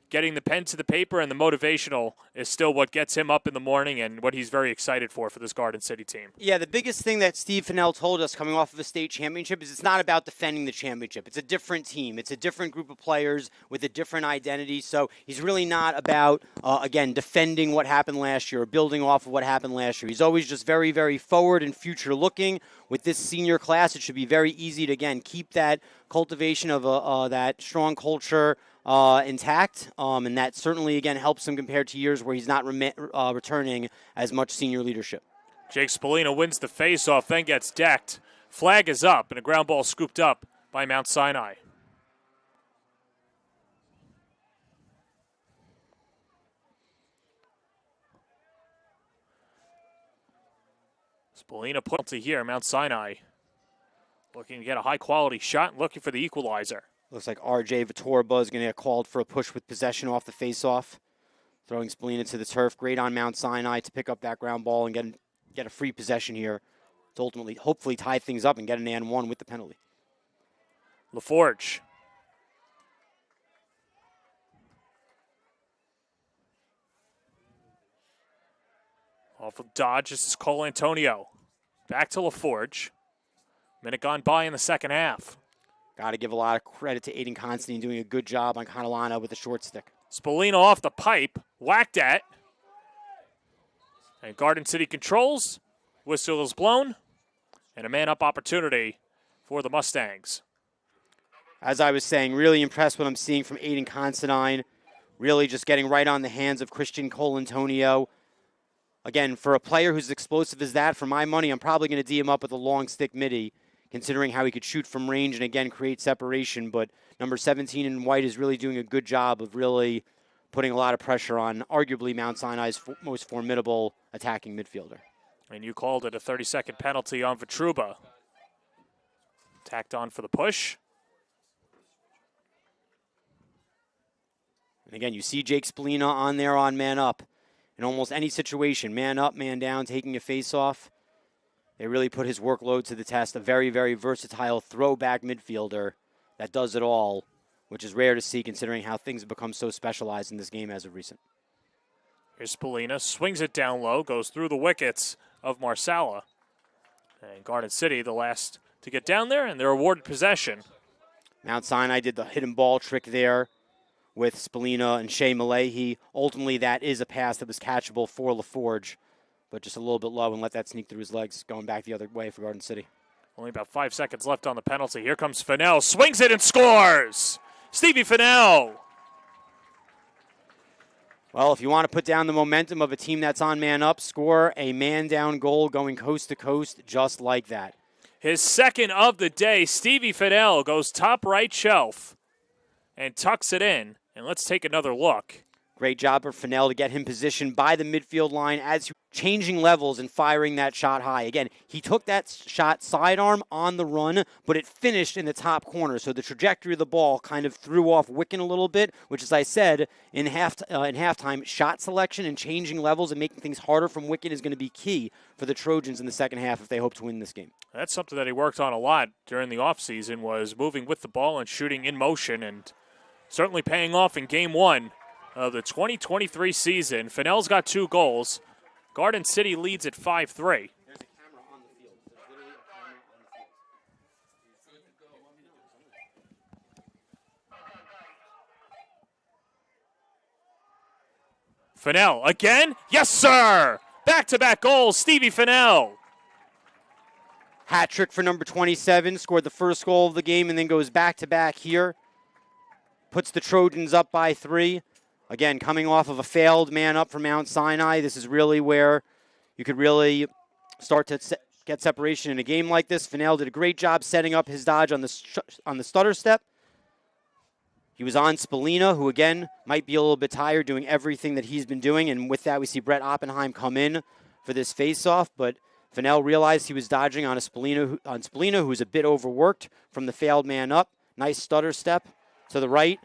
getting the pen to the paper and the motivational is still what gets him up in the morning and what he's very excited for this Garden City team. Yeah, the biggest thing that Steve Fennell told us coming off of a state championship is it's not about defending the championship. It's a different team. It's a different group of players with a different identity. So he's really not about, again, defending what happened last year or building off of what happened last year. He's always just very, very forward and future looking. With this senior class, it should be very easy to, again, keep that cultivation of that strong culture intact, and that certainly, again, helps him compared to years where he's not returning as much senior leadership. Jake Spolina wins the faceoff, then gets decked. Flag is up, and a ground ball scooped up by Mount Sinai. Spolina put to here, Mount Sinai looking to get a high-quality shot, looking for the equalizer. Looks like R.J. Vitorba is going to get called for a push with possession off the faceoff. Throwing Spolina to the turf. Great on Mount Sinai to pick up that ground ball and get a free possession here to ultimately, hopefully, tie things up and get an and one with the penalty. LaForge. Off of dodge, this is Cole Antonio. Back to LaForge. Minute gone by in the second half. Got to give a lot of credit to Aiden Constantine doing a good job on Catalana with the short stick. Spolino off the pipe, whacked at. And Garden City controls. Whistle is blown. And a man-up opportunity for the Mustangs. As I was saying, really impressed what I'm seeing from Aiden Constantine. Really just getting right on the hands of Christian Cole Antonio. Again, for a player who's explosive as that, for my money, I'm probably going to D him up with a long stick midi, considering how he could shoot from range and, again, create separation. But number 17 in white is really doing a good job of really putting a lot of pressure on arguably Mount Sinai's most formidable attacking midfielder. And you called it a 30-second penalty on Vitruba. Tacked on for the push. And again, you see Jake Spolina on there on man up. In almost any situation, man up, man down, taking a face-off. They really put his workload to the test. A very, very versatile throwback midfielder that does it all, which is rare to see considering how things have become so specialized in this game as of recent. Here's Spolina, swings it down low, goes through the wickets of Marsala. And Garden City, the last to get down there, and they're awarded possession. Mount Sinai did the hidden ball trick there with Spolina and Shea Malahi. Ultimately, that is a pass that was catchable for LaForge, but just a little bit low and let that sneak through his legs, going back the other way for Garden City. Only about 5 seconds left on the penalty. Here comes Fennell, swings it and scores! Stevie Fennell! Well, if you want to put down the momentum of a team that's on man up, score a man down goal going coast to coast just like that. His second of the day, Stevie Fennell goes top right shelf and tucks it in. And let's take another look. Great job for Fennell to get him positioned by the midfield line as he changing levels and firing that shot high. Again, he took that shot sidearm on the run, but it finished in the top corner. So the trajectory of the ball kind of threw off Wicken a little bit, which, as I said, in halftime, shot selection and changing levels and making things harder from Wicken is going to be key for the Trojans in the second half if they hope to win this game. That's something that he worked on a lot during the offseason, was moving with the ball and shooting in motion, and certainly paying off in game one of the 2023 season. Fennell's got 2 goals. Garden City leads at 5-3. There's a camera on the field. There's literally a camera on the field. Fennell again? Yes, sir! Back-to-back goals, Stevie Fennell. Hat trick for number 27. Scored the first goal of the game and then goes back-to-back here. Puts the Trojans up by 3. Again, coming off of a failed man up from Mount Sinai, this is really where you could really start to get separation in a game like this. Fennell did a great job setting up his dodge on the stutter step. He was on Spolina, who, again, might be a little bit tired doing everything that he's been doing. And with that, we see Brett Oppenheim come in for this face-off. But Fennell realized he was dodging on Spolina, who was a bit overworked from the failed man up. Nice stutter step to the right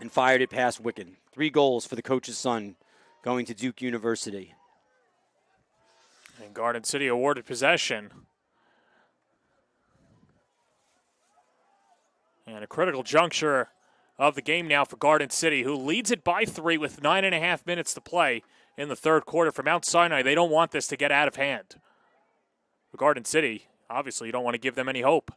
and fired it past Wicken. 3 goals for the coach's son going to Duke University. And Garden City awarded possession. And a critical juncture of the game now for Garden City, who leads it by 3 with 9.5 minutes to play in the third quarter. For Mount Sinai, they don't want this to get out of hand. For Garden City, obviously you don't want to give them any hope.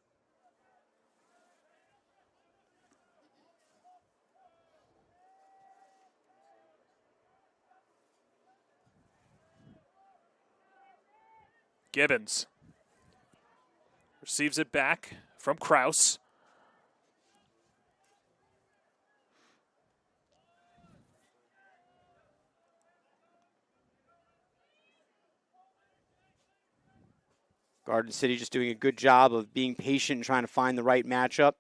Gibbons receives it back from Kraus. Garden City just doing a good job of being patient and trying to find the right matchup.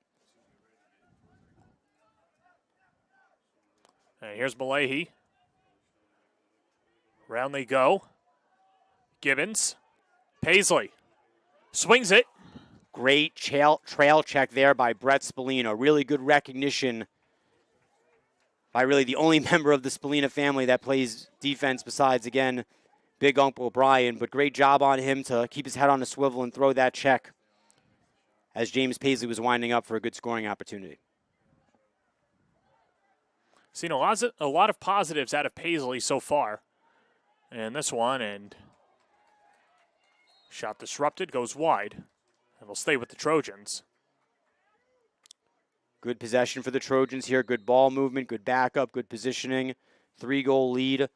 And here's Malahi. Round they go. Gibbons. Paisley swings it. Great trail check there by Brett Spolina. Really good recognition by really the only member of the Spolina family that plays defense besides, again, Big Uncle Brian, but great job on him to keep his head on a swivel and throw that check as James Paisley was winding up for a good scoring opportunity. Seen a lot of positives out of Paisley so far. And this one, and shot disrupted, goes wide. And they'll stay with the Trojans. Good possession for the Trojans here. Good ball movement, good backup, good positioning. 3-goal lead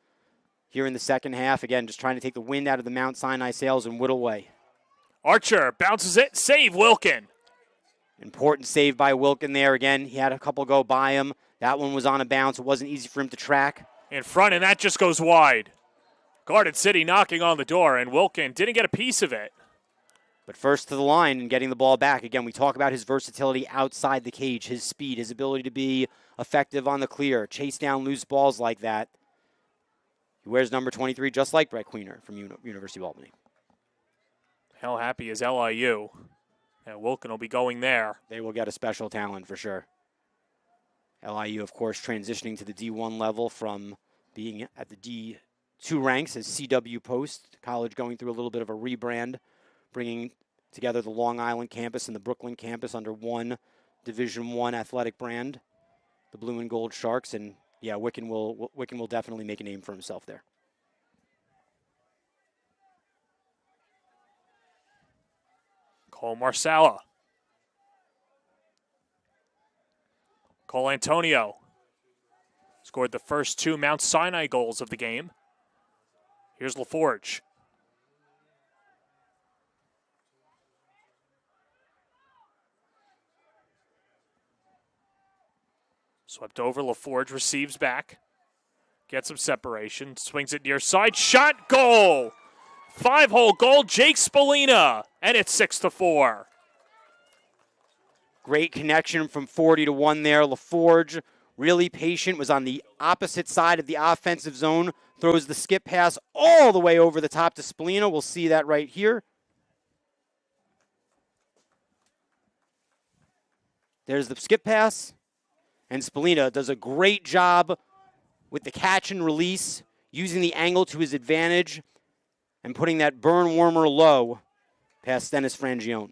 here in the second half. Again, just trying to take the wind out of the Mount Sinai sails and whittle away. Archer bounces it. Save, Wilkin. Important save by Wilkin there. Again, he had a couple go by him. That one was on a bounce. It wasn't easy for him to track. In front, and that just goes wide. Garden City knocking on the door, and Wilkin didn't get a piece of it. But first to the line and getting the ball back. Again, we talk about his versatility outside the cage, his speed, his ability to be effective on the clear, chase down loose balls like that. He wears number 23 just like Brett Queener from University of Albany. How happy is LIU? And Wilkin will be going there. They will get a special talent for sure. LIU, of course, transitioning to the D1 level from being at the D2 ranks as CW Post. College going through a little bit of a rebrand, bringing together the Long Island campus and the Brooklyn campus under one Division I athletic brand, the Blue and Gold Sharks. And yeah, Wicken will definitely make a name for himself there. Cole Marsala. Cole Antonio scored the first 2 Mount Sinai goals of the game. Here's LaForge. Swept over, LaForge receives back. Gets some separation, swings it near side, shot, goal! 5-hole goal, Jake Spallina, and it's 6-4. Great connection from 40-1 there. LaForge, really patient, was on the opposite side of the offensive zone, throws the skip pass all the way over the top to Spallina. We'll see that right here. There's the skip pass, and Spallina does a great job with the catch and release, using the angle to his advantage, and putting that burn warmer low past Dennis Frangione.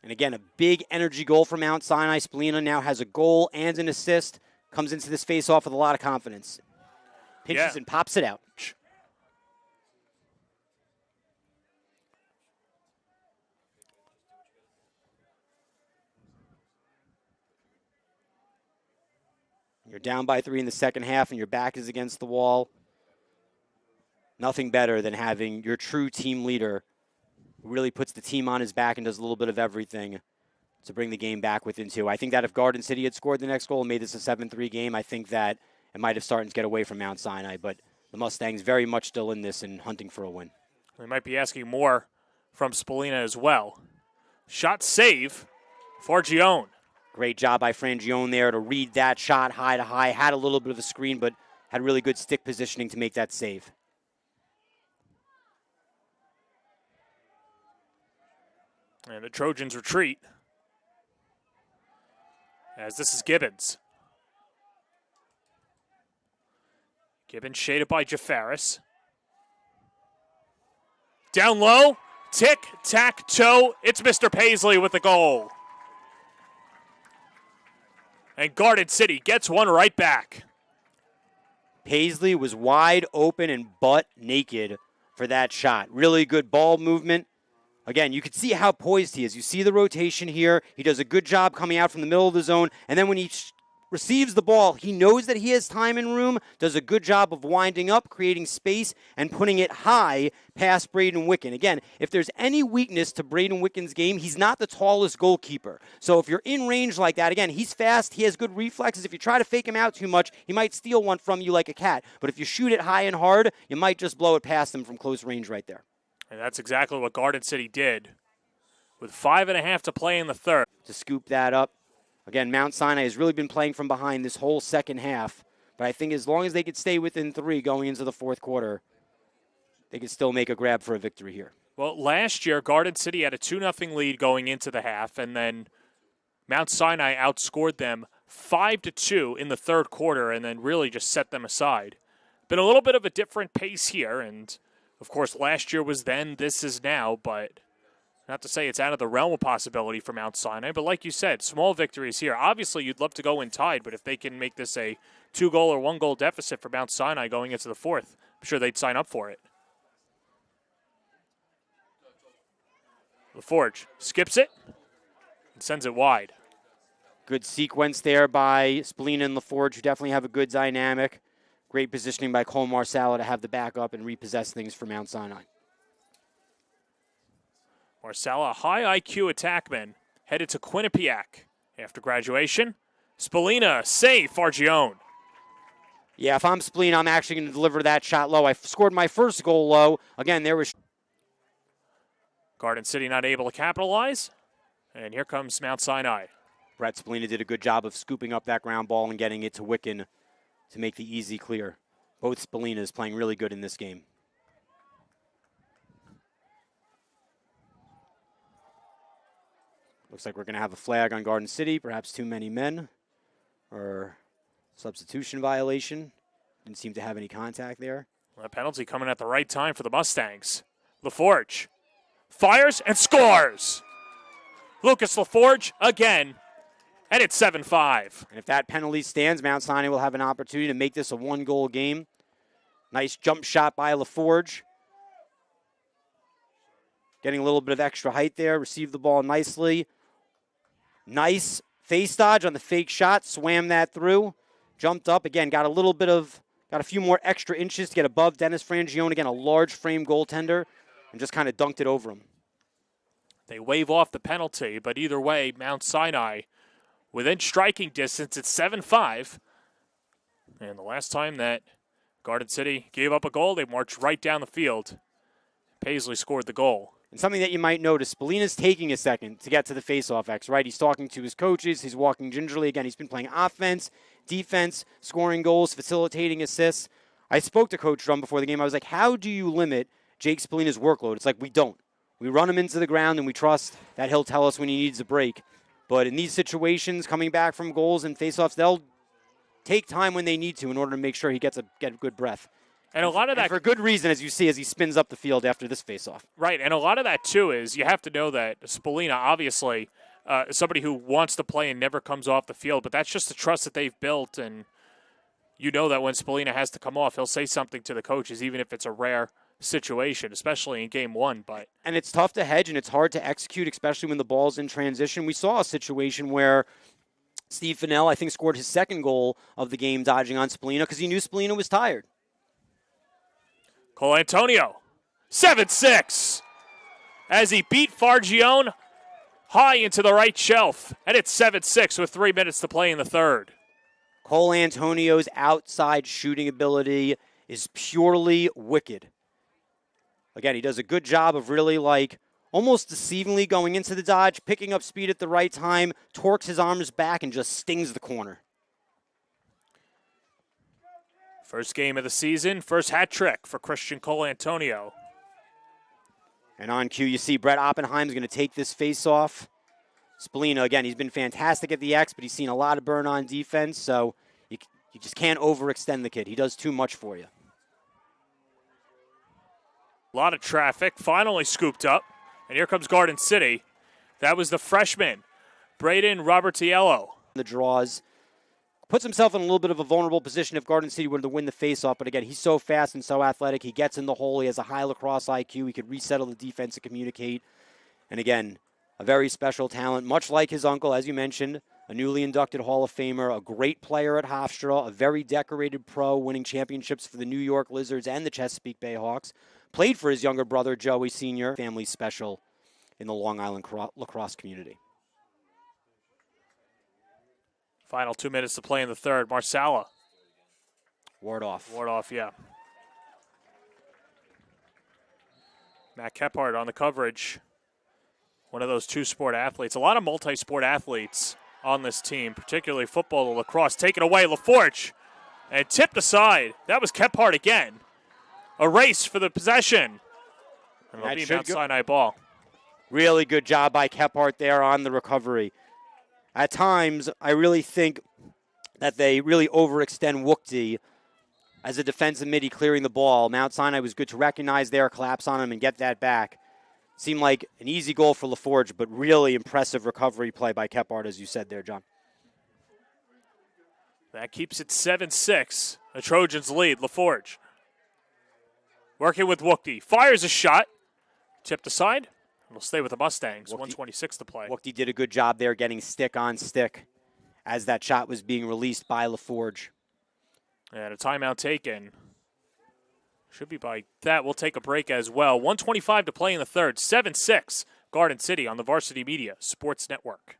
And again, a big energy goal for Mount Sinai. Spallina now has a goal and an assist. Comes into this face-off with a lot of confidence. Pinches and pops it out. You're down by 3 in the second half and your back is against the wall. Nothing better than having your true team leader who really puts the team on his back and does a little bit of everything to bring the game back within 2. I think that if Garden City had scored the next goal and made this a 7-3 game, I think that it might have started to get away from Mount Sinai. But the Mustangs very much still in this and hunting for a win. They might be asking more from Spallina as well. Shot save for Gione. Great job by Frangione there to read that shot high to high. Had a little bit of a screen, but had really good stick positioning to make that save. And the Trojans retreat, as this is Gibbons. Gibbons shaded by Jafaris. Down low, tic-tac-toe. It's Mr. Paisley with the goal. And Garden City gets one right back. Paisley was wide open and butt naked for that shot. Really good ball movement. Again, you can see how poised he is. You see the rotation here. He does a good job coming out from the middle of the zone. And then when he receives the ball, he knows that he has time and room, does a good job of winding up, creating space, and putting it high past Braden Wicken. Again, if there's any weakness to Braden Wicken's game, he's not the tallest goalkeeper. So if you're in range like that, again, he's fast, he has good reflexes. If you try to fake him out too much, he might steal one from you like a cat. But if you shoot it high and hard, you might just blow it past him from close range right there. And that's exactly what Garden City did with 5.5 to play in the third. To scoop that up. Again, Mount Sinai has really been playing from behind this whole second half. But I think as long as they could stay within 3 going into the fourth quarter, they could still make a grab for a victory here. Well, last year, Garden City had a 2-0 lead going into the half, and then Mount Sinai outscored them 5-2 in the third quarter and then really just set them aside. been a little bit of a different pace here. And, of course, last year was then, this is now. But not to say it's out of the realm of possibility for Mount Sinai. But like you said, small victories here. Obviously, you'd love to go in tied. But if they can make this a 2-goal or 1-goal deficit for Mount Sinai going into the fourth, I'm sure they'd sign up for it. LaForge skips it and sends it wide. Good sequence there by Spallina and LaForge, who definitely have a good dynamic. Great positioning by Cole Marsala to have the backup and repossess things for Mount Sinai. Marsala, high IQ attackman, headed to Quinnipiac after graduation. Spallina, save Fargione. Yeah, if I'm Spallina, I'm actually going to deliver that shot low. I scored my first goal low. Again, there was... Garden City not able to capitalize. And here comes Mount Sinai. Brett Spallina did a good job of scooping up that ground ball and getting it to Wicken to make the easy clear. Both Spallinas playing really good in this game. Looks like we're going to have a flag on Garden City, perhaps too many men, or substitution violation. Didn't seem to have any contact there. Well, that penalty coming at the right time for the Mustangs. LaForge fires and scores. Lucas LaForge again, and it's 7-5. And if that penalty stands, Mount Sinai will have an opportunity to make this a 1-goal game. Nice jump shot by LaForge. Getting a little bit of extra height there, received the ball nicely. Nice face dodge on the fake shot, swam that through, jumped up, again, got a few more extra inches to get above Dennis Frangione, again, a large frame goaltender, and just kind of dunked it over him. They wave off the penalty, but either way, Mount Sinai within striking distance. It's 7-5. And the last time that Garden City gave up a goal, they marched right down the field. Paisley scored the goal. And something that you might notice, Spallina's taking a second to get to the faceoff X, right? He's talking to his coaches. He's walking gingerly. Again, he's been playing offense, defense, scoring goals, facilitating assists. I spoke to Coach Drum before the game. I was like, how do you limit Jake Spallina's workload? It's like, we don't. We run him into the ground, and we trust that he'll tell us when he needs a break. But in these situations, coming back from goals and faceoffs, they'll take time when they need to in order to make sure he get a good breath. And a lot of that, for good reason, as you see, as he spins up the field after this faceoff. Right, and a lot of that, too, is you have to know that Spallina, obviously, is somebody who wants to play and never comes off the field, but that's just the trust that they've built, and you know that when Spallina has to come off, he'll say something to the coaches, even if it's a rare situation, especially in game one. And it's tough to hedge, and it's hard to execute, especially when the ball's in transition. We saw a situation where Steve Fennell, I think, scored his second goal of the game dodging on Spallina because he knew Spallina was tired. Cole Antonio, 7-6, as he beat Fargione high into the right shelf. And it's 7-6 with 3 minutes to play in the third. Cole Antonio's outside shooting ability is purely wicked. Again, he does a good job of really almost deceivingly going into the dodge, picking up speed at the right time, torques his arms back, and just stings the corner. First game of the season, first hat trick for Christian Cole Antonio. And on cue, you see Brett Oppenheim's going to take this face-off. Spallina, again, he's been fantastic at the X, but he's seen a lot of burn on defense, so you just can't overextend the kid. He does too much for you. A lot of traffic, finally scooped up. And here comes Garden City. That was the freshman, Braden Robertiello. The draws. Puts himself in a little bit of a vulnerable position if Garden City were to win the faceoff. But again, he's so fast and so athletic. He gets in the hole. He has a high lacrosse IQ. He could resettle the defense and communicate. And again, a very special talent, much like his uncle, as you mentioned, a newly inducted Hall of Famer, a great player at Hofstra, a very decorated pro, winning championships for the New York Lizards and the Chesapeake Bay Hawks. Played for his younger brother, Joey Sr., family special in the Long Island lacrosse community. Final 2 minutes to play in the third. Marsala. Ward off, yeah. Matt Kephart on the coverage. One of those two-sport athletes. A lot of multi-sport athletes on this team, particularly football and lacrosse. Taken away, LaForge, and tipped aside. That was Kephart again. A race for the possession. And it'll be Mount Sinai ball. Really good job by Kephart there on the recovery. At times, I really think that they really overextend Wookdy as a defensive midi clearing the ball. Mount Sinai was good to recognize there, collapse on him, and get that back. Seemed like an easy goal for LaForge, but really impressive recovery play by Kephart, as you said there, John. That keeps it 7-6. The Trojans lead. LaForge working with Wooktie. Fires a shot. Tipped aside. It'll stay with the Mustangs. 1:26 to play. Wooktie did a good job there getting stick on stick as that shot was being released by LaForge. And a timeout taken. Should be by that. We'll take a break as well. 1:25 to play in the third. 7-6. Garden City on the Varsity Media Sports Network.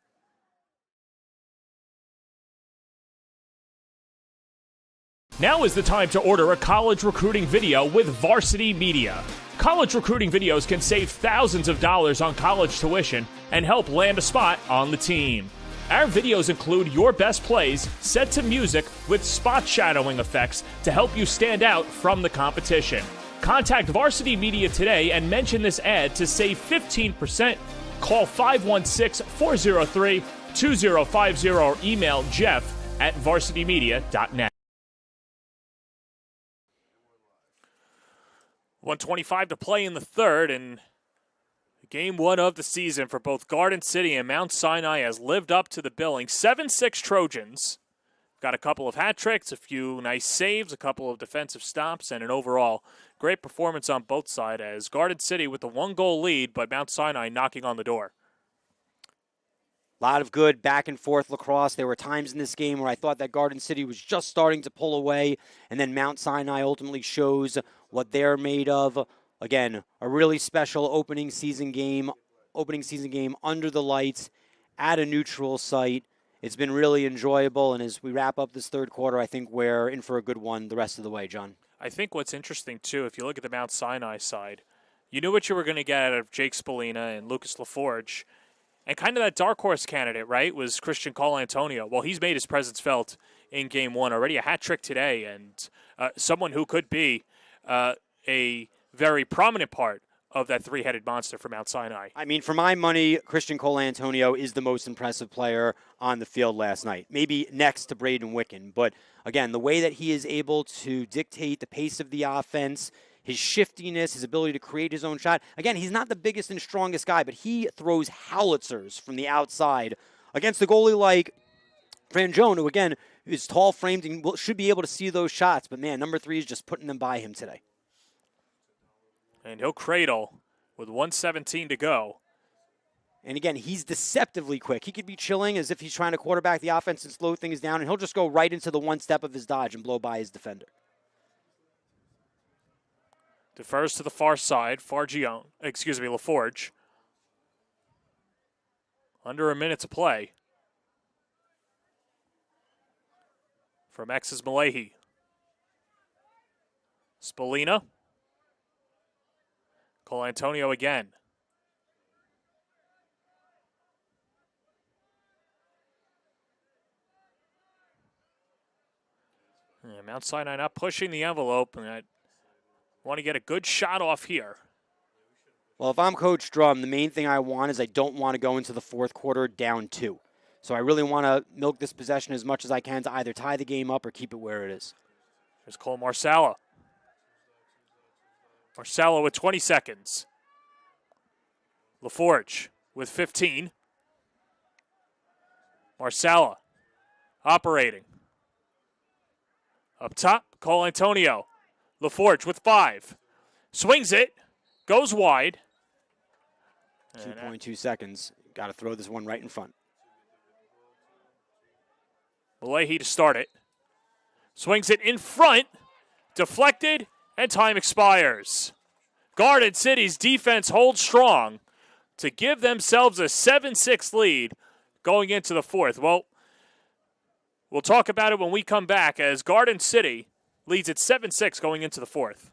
Now is the time to order a college recruiting video with Varsity Media. College recruiting videos can save thousands of dollars on college tuition and help land a spot on the team. Our videos include your best plays set to music with spot shadowing effects to help you stand out from the competition. Contact Varsity Media today and mention this ad to save 15%. Call 516-403-2050 or email jeff@varsitymedia.net. 1:25 to play in the third, and game one of the season for both Garden City and Mount Sinai has lived up to the billing. 7-6 Trojans. Got a couple of hat tricks, a few nice saves, a couple of defensive stops, and an overall great performance on both sides as Garden City with the 1-goal lead, but Mount Sinai knocking on the door. A lot of good back and forth lacrosse. There were times in this game where I thought that Garden City was just starting to pull away, and then Mount Sinai ultimately shows what they're made of. Again, a really special opening season game under the lights at a neutral site. It's been really enjoyable, and as we wrap up this third quarter, I think we're in for a good one the rest of the way, John. I think what's interesting, too, if you look at the Mount Sinai side, you knew what you were going to get out of Jake Spallina and Lucas LaForge. And kind of that dark horse candidate, right, was Christian Colantonio. Well, he's made his presence felt in game one. Already a hat trick today, and someone who could be a very prominent part of that three-headed monster for Mount Sinai. I mean, for my money, Christian Colantonio is the most impressive player on the field last night. Maybe next to Braden Wicken. But, again, the way that he is able to dictate the pace of the offense, his shiftiness, his ability to create his own shot. Again, he's not the biggest and strongest guy, but he throws howitzers from the outside against a goalie like Frangione, who, again, is tall-framed and should be able to see those shots. But, man, number 3 is just putting them by him today. And he'll cradle with 1:17 to go. And again, he's deceptively quick. He could be chilling as if he's trying to quarterback the offense and slow things down, and he'll just go right into the one step of his dodge and blow by his defender. Defers to the far side, LaForge. Under a minute to play. From X's Malahi. Spallina. Colantonio again. Yeah, Mount Sinai not pushing the envelope, and I want to get a good shot off here. Well, if I'm Coach Drum, the main thing I want is I don't want to go into the fourth quarter down 2. So I really want to milk this possession as much as I can to either tie the game up or keep it where it is. Here's Cole Marsala. Marsala with 20 seconds. LaForge with 15. Marsala operating. Up top, Colantonio. LaForge with 5. Swings it. Goes wide. 2.2 seconds. Got to throw this one right in front. Malahi to start it. Swings it in front. Deflected. And time expires. Garden City's defense holds strong to give themselves a 7-6 lead going into the fourth. Well, we'll talk about it when we come back as Garden City leads at 7-6 going into the fourth.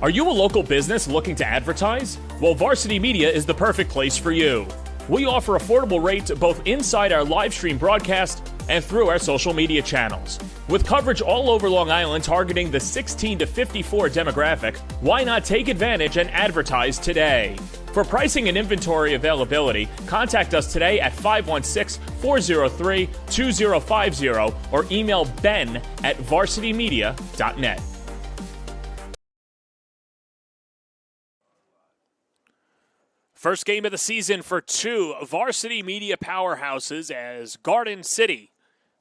Are you a local business looking to advertise? Well, Varsity Media is the perfect place for you. We offer affordable rates both inside our live stream broadcast and through our social media channels. With coverage all over Long Island targeting the 16 to 54 demographic, why not take advantage and advertise today? For pricing and inventory availability, contact us today at 516-403-2050 or email ben@varsitymedia.net. First game of the season for two varsity media powerhouses as Garden City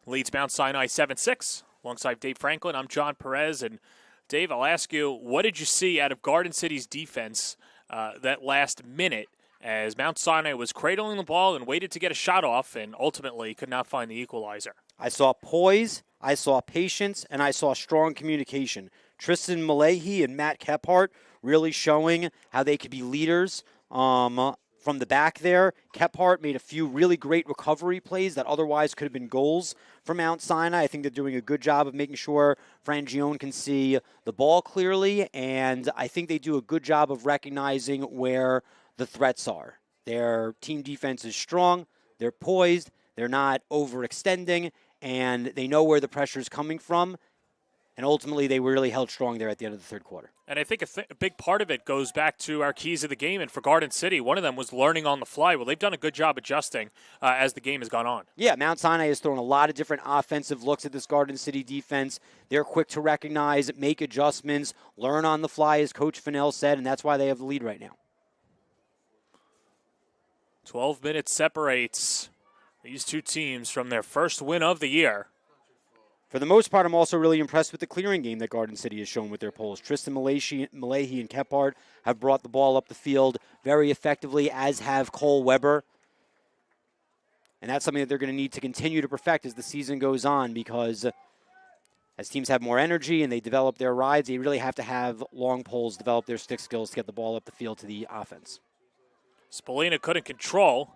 leads Mount Sinai 7-6. Alongside Dave Franklin, I'm John Perez. And Dave, I'll ask you, what did you see out of Garden City's defense that last minute as Mount Sinai was cradling the ball and waited to get a shot off and ultimately could not find the equalizer? I saw poise, I saw patience, and I saw strong communication. Tristan Malahi and Matt Kephart really showing how they could be leaders from the back there. Kephart made a few really great recovery plays that otherwise could have been goals for Mount Sinai. I think they're doing a good job of making sure Frangione can see the ball clearly, and I think they do a good job of recognizing where the threats are. Their team defense is strong, they're poised, they're not overextending, and they know where the pressure is coming from. And ultimately, they really held strong there at the end of the third quarter. And I think a big part of it goes back to our keys of the game. And for Garden City, one of them was learning on the fly. Well, they've done a good job adjusting as the game has gone on. Yeah, Mount Sinai has thrown a lot of different offensive looks at this Garden City defense. They're quick to recognize, make adjustments, learn on the fly, as Coach Fennell said, and that's why they have the lead right now. 12 minutes separates these two teams from their first win of the year. For the most part, I'm also really impressed with the clearing game that Garden City has shown with their polls. Tristan Malahi and Kephart have brought the ball up the field very effectively, as have Cole Weber. And that's something that they're going to need to continue to perfect as the season goes on, because as teams have more energy and they develop their rides, they really have to have long poles, develop their stick skills to get the ball up the field to the offense. Spallina couldn't control.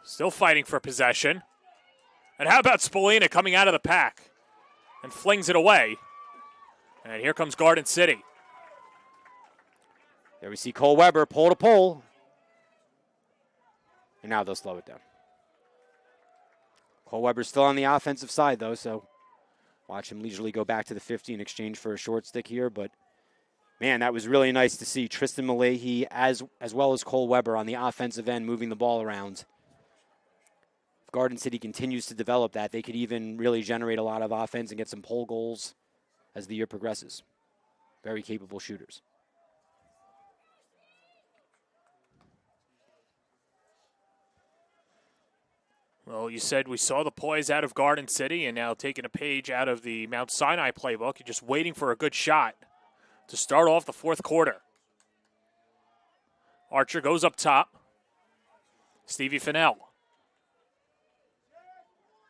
Still fighting for possession. And how about Spallina coming out of the pack and flings it away? And here comes Garden City. There we see Cole Weber, pole to pole. And now they'll slow it down. Cole Weber's still on the offensive side, though, so watch him leisurely go back to the 50 in exchange for a short stick here. But, man, that was really nice to see Tristan Malahi as well as Cole Weber on the offensive end moving the ball around. Garden City continues to develop that, they could even really generate a lot of offense and get some pole goals as the year progresses. Very capable shooters. Well, you said we saw the poise out of Garden City, and now taking a page out of the Mount Sinai playbook. You're just waiting for a good shot to start off the fourth quarter. Archer goes up top. Stevie Fennell.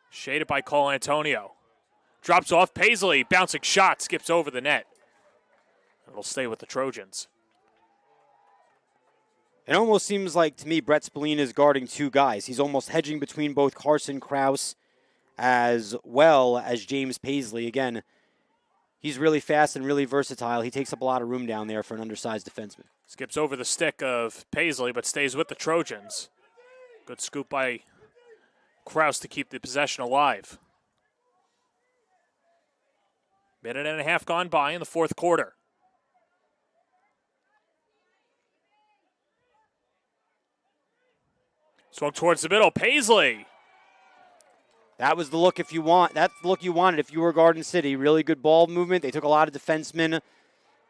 Shaded by Cole Antonio. Drops off Paisley. Bouncing shot. Skips over the net. It'll stay with the Trojans. It almost seems like, to me, Brett Spallina is guarding two guys. He's almost hedging between both Carson Krause as well as James Paisley. Again, he's really fast and really versatile. He takes up a lot of room down there for an undersized defenseman. Skips over the stick of Paisley, but stays with the Trojans. Good scoop by Krause to keep the possession alive. Minute and a half gone by in the fourth quarter. Swung towards the middle. Paisley. That was the look if you want. That's the look you wanted if you were Garden City. Really good ball movement. They took a lot of defensemen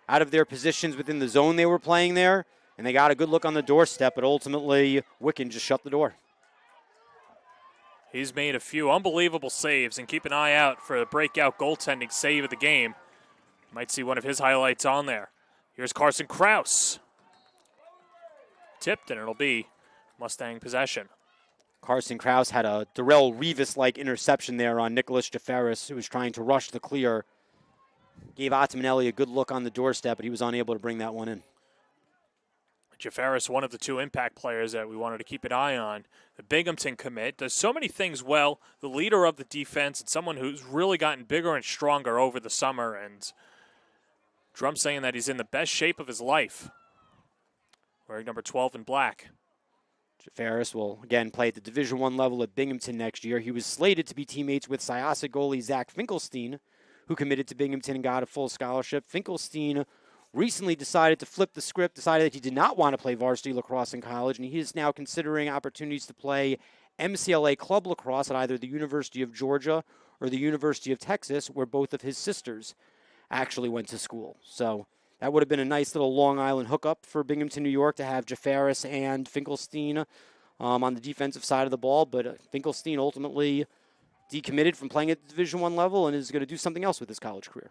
out of their positions within the zone they were playing there, and they got a good look on the doorstep, but ultimately Wicken just shut the door. He's made a few unbelievable saves, and keep an eye out for the breakout goaltending save of the game. You might see one of his highlights on there. Here's Carson Krause. Tipped, and it'll be Mustang possession. Carson Krause had a Darrell Revis-like interception there on Nicholas Jafaris, who was trying to rush the clear. Gave Ottamanelli a good look on the doorstep, but he was unable to bring that one in. Jafaris, one of the two impact players that we wanted to keep an eye on. The Binghamton commit does so many things well. The leader of the defense and someone who's really gotten bigger and stronger over the summer. And Drum saying that he's in the best shape of his life. Wearing number 12 in black. Jafaris will, again, play at the Division I level at Binghamton next year. He was slated to be teammates with Syosset goalie Zach Finkelstein, who committed to Binghamton and got a full scholarship. Finkelstein recently decided to flip the script, decided that he did not want to play varsity lacrosse in college, and he is now considering opportunities to play MCLA club lacrosse at either the University of Georgia or the University of Texas, where both of his sisters actually went to school. So that would have been a nice little Long Island hookup for Binghamton, New York, to have Jafaris and Finkelstein on the defensive side of the ball. But Finkelstein ultimately decommitted from playing at the Division I level and is going to do something else with his college career.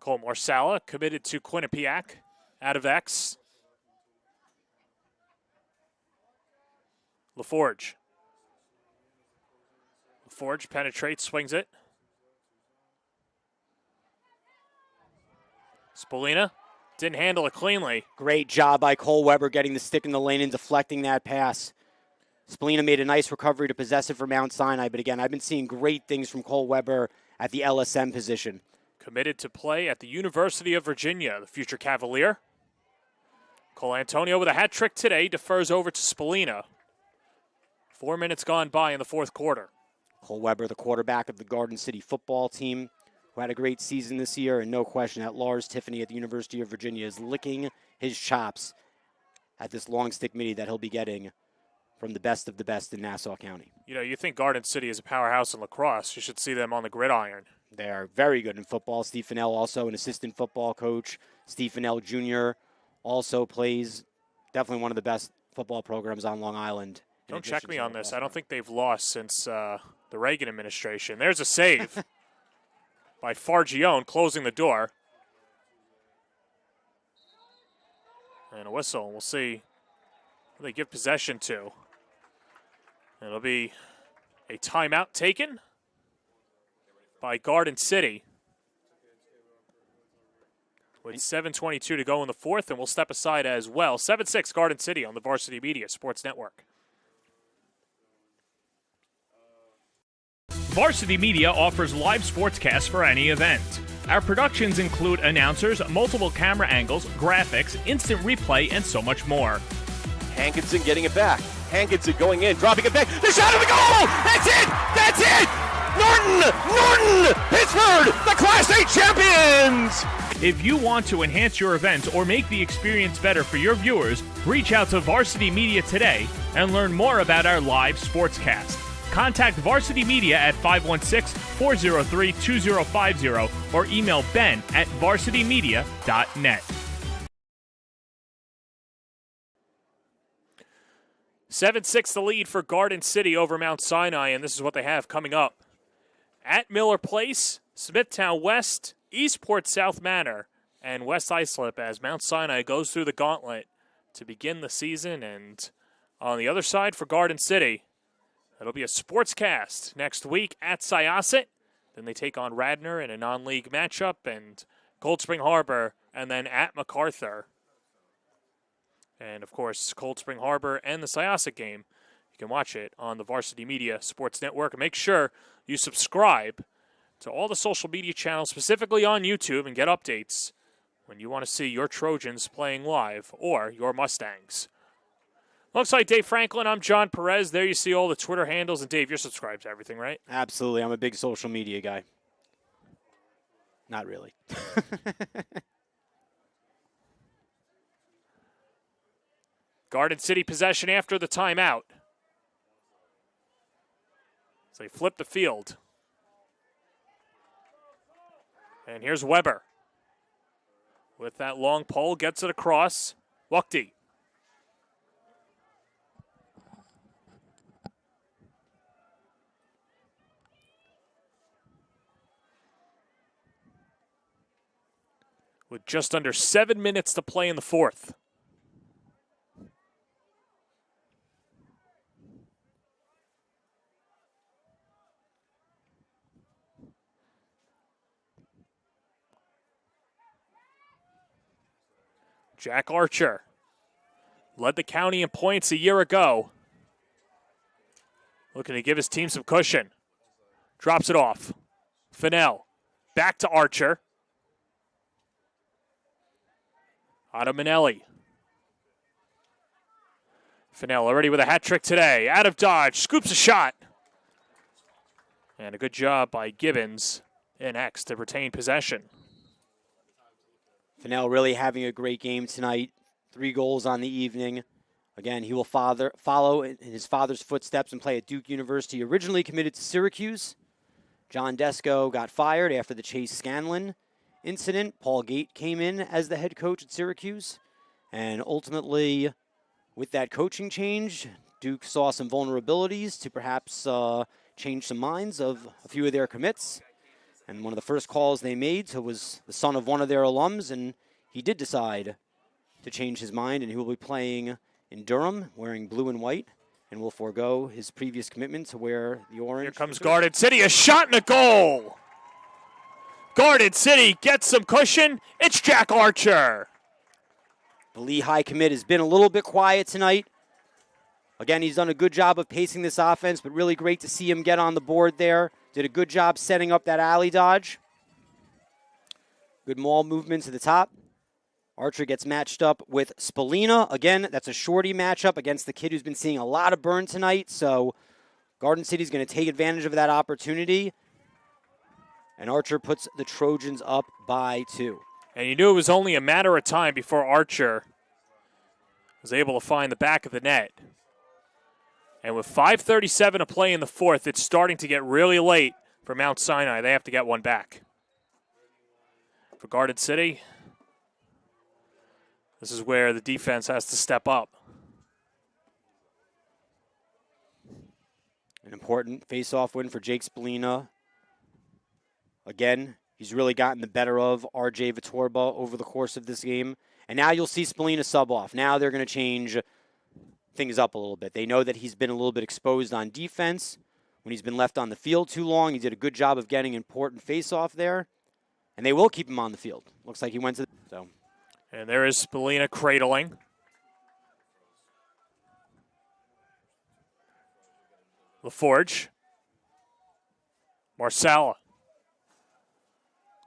Cole Marsala committed to Quinnipiac out of X. LaForge. LaForge penetrates, swings it. Spolina didn't handle it cleanly. Great job by Cole Weber getting the stick in the lane and deflecting that pass. Spolina made a nice recovery to possess it for Mount Sinai, but again, I've been seeing great things from Cole Weber at the LSM position. Committed to play at the University of Virginia, the future Cavalier. Cole Antonio with a hat trick today, defers over to Spolina. 4 minutes gone by in the fourth quarter. Cole Weber, the quarterback of the Garden City football team, who had a great season this year, and no question that Lars Tiffany at the University of Virginia is licking his chops at this long stick mini that he'll be getting from the best of the best in Nassau County. You know, you think Garden City is a powerhouse in lacrosse. You should see them on the gridiron. They are very good in football. Steve Fennell, also an assistant football coach. Steve Fennell Jr. also plays definitely one of the best football programs on Long Island. Don't check me on this. I don't think they've lost since the Reagan administration. There's a save by Fargione, closing the door. And a whistle. We'll see who they give possession to. It'll be a timeout taken by Garden City with 7:22 to go in the fourth, and we'll step aside as well. 7-6 Garden City on the Varsity Media Sports Network. Varsity Media offers live sportscasts for any event. Our productions include announcers, multiple camera angles, graphics, instant replay, and so much more. Hankinson getting it back. Hankinson going in, dropping it back. The shot of the goal! That's it! That's it! Norton! Pittsburgh, the Class A champions! If you want to enhance your event or make the experience better for your viewers, reach out to Varsity Media today and learn more about our live sportscast. Contact Varsity Media at 516-403-2050 or email ben@varsitymedia.net. 7-6 the lead for Garden City over Mount Sinai, and this is what they have coming up. At Miller Place, Smithtown West, Eastport South Manor, and West Islip as Mount Sinai goes through the gauntlet to begin the season. And on the other side for Garden City, it'll be a sportscast next week at Syosset. Then they take on Radnor in a non-league matchup, and Cold Spring Harbor, and then at MacArthur. And, of course, Cold Spring Harbor and the Syosset game, you can watch it on the Varsity Media Sports Network. And make sure you subscribe to all the social media channels, specifically on YouTube, and get updates when you want to see your Trojans playing live or your Mustangs. Alongside Dave Franklin, I'm John Perez. There you see all the Twitter handles. And, Dave, you're subscribed to everything, right? Absolutely. I'm a big social media guy. Not really. Garden City possession after the timeout. So they flip the field. And here's Weber. With that long pole, gets it across. Wachty. With just under 7 minutes to play in the fourth. Jack Archer led the county in points a year ago. Looking to give his team some cushion. Drops it off. Fennell back to Archer. Otto Manelli. Fennell already with a hat trick today. Out of dodge, scoops a shot. And a good job by Gibbons in X to retain possession. Fennell really having a great game tonight. 3 goals on the evening. Again, he will follow in his father's footsteps and play at Duke University. Originally committed to Syracuse. John Desko got fired after the Chase Scanlon incident. Paul Gate came in as the head coach at Syracuse. And ultimately, with that coaching change, Duke saw some vulnerabilities to perhaps change some minds of a few of their commits. And one of the first calls they made was the son of one of their alums, and he did decide to change his mind, and he will be playing in Durham wearing blue and white, and will forego his previous commitment to wear the orange. Here comes Garden City, a shot and a goal. Garden City gets some cushion. It's Jack Archer. The Lehigh commit has been a little bit quiet tonight. Again, he's done a good job of pacing this offense, but really great to see him get on the board there. Did a good job setting up that alley dodge. Good maul movement to the top. Archer gets matched up with Spallina. Again, that's a shorty matchup against the kid who's been seeing a lot of burn tonight. So Garden City's going to take advantage of that opportunity. And Archer puts the Trojans up by 2. And you knew it was only a matter of time before Archer was able to find the back of the net. And with 5:37 to play in the fourth, it's starting to get really late for Mount Sinai. They have to get one back. For Garden City, this is where the defense has to step up. An important face-off win for Jake Spallina. Again, he's really gotten the better of R.J. Vitorba over the course of this game. And now you'll see Spallina sub off. Now they're going to change things up a little bit. They know that he's been a little bit exposed on defense. When he's been left on the field too long, he did a good job of getting important face-off there. And they will keep him on the field. Looks like he went to so. And there is Spallina cradling. LaForge. Marsala.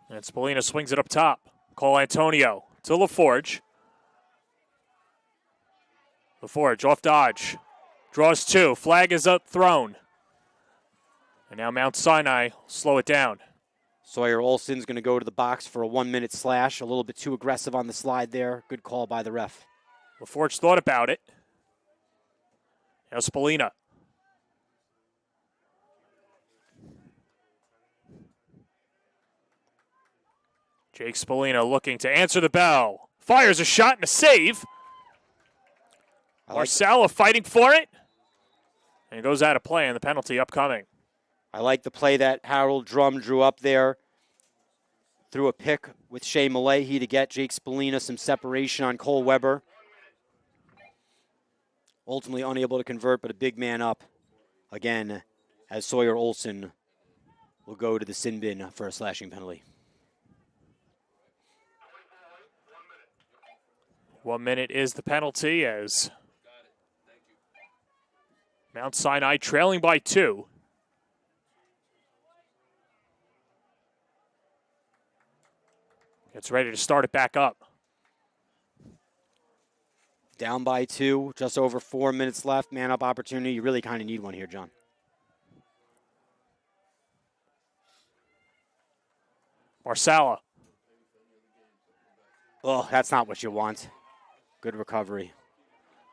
And Spallina swings it up top. Cole Antonio to LaForge. LaForge off dodge. Draws 2. Flag is up thrown. And now Mount Sinai slow it down. Sawyer Olson's going to go to the box for a 1-minute slash. A little bit too aggressive on the slide there. Good call by the ref. LaForge thought about it. Now Spallina. Jake Spallina looking to answer the bell. Fires a shot and a save. Marsala fighting for it. And it goes out of play, and the penalty upcoming. I like the play that Harold Drum drew up there. Threw a pick with Shea Malahi to get Jake Spallina some separation on Cole Weber. Ultimately unable to convert, but a big man up again as Sawyer Olson will go to the sin bin for a slashing penalty. 1 minute is the penalty as Mount Sinai trailing by 2. Gets ready to start it back up. Down by 2, just over 4 minutes left. Man up opportunity. You really kind of need one here, John. Marsala. Oh, that's not what you want. Good recovery.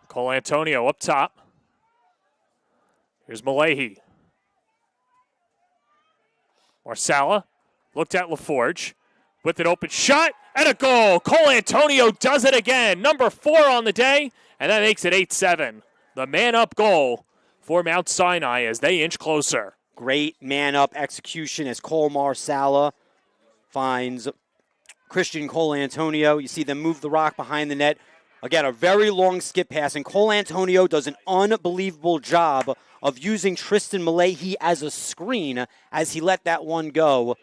Cole Antonio up top. Here's Malahi. Marsala looked at LaForge with an open shot and a goal. Cole Antonio does it again. Number 4 on the day, and that makes it 8-7. The man-up goal for Mount Sinai as they inch closer. Great man-up execution as Cole Marsala finds Christian Cole Antonio. You see them move the rock behind the net. Again, a very long skip pass, and Cole Antonio does an unbelievable job of using Tristan Malahi as a screen as he let that one go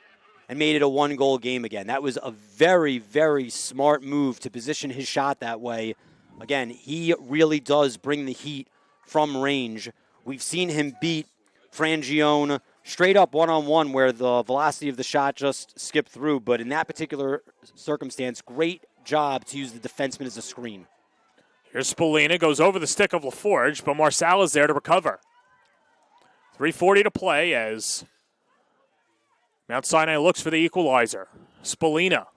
and made it a 1-goal game again. That was a very, very smart move to position his shot that way. Again, he really does bring the heat from range. We've seen him beat Frangione straight up one-on-one where the velocity of the shot just skipped through, but in that particular circumstance, great job to use the defenseman as a screen. Here's Spolina, goes over the stick of LaForge, but Marsala is there to recover. 3:40 to play as Mount Sinai looks for the equalizer. Spolina.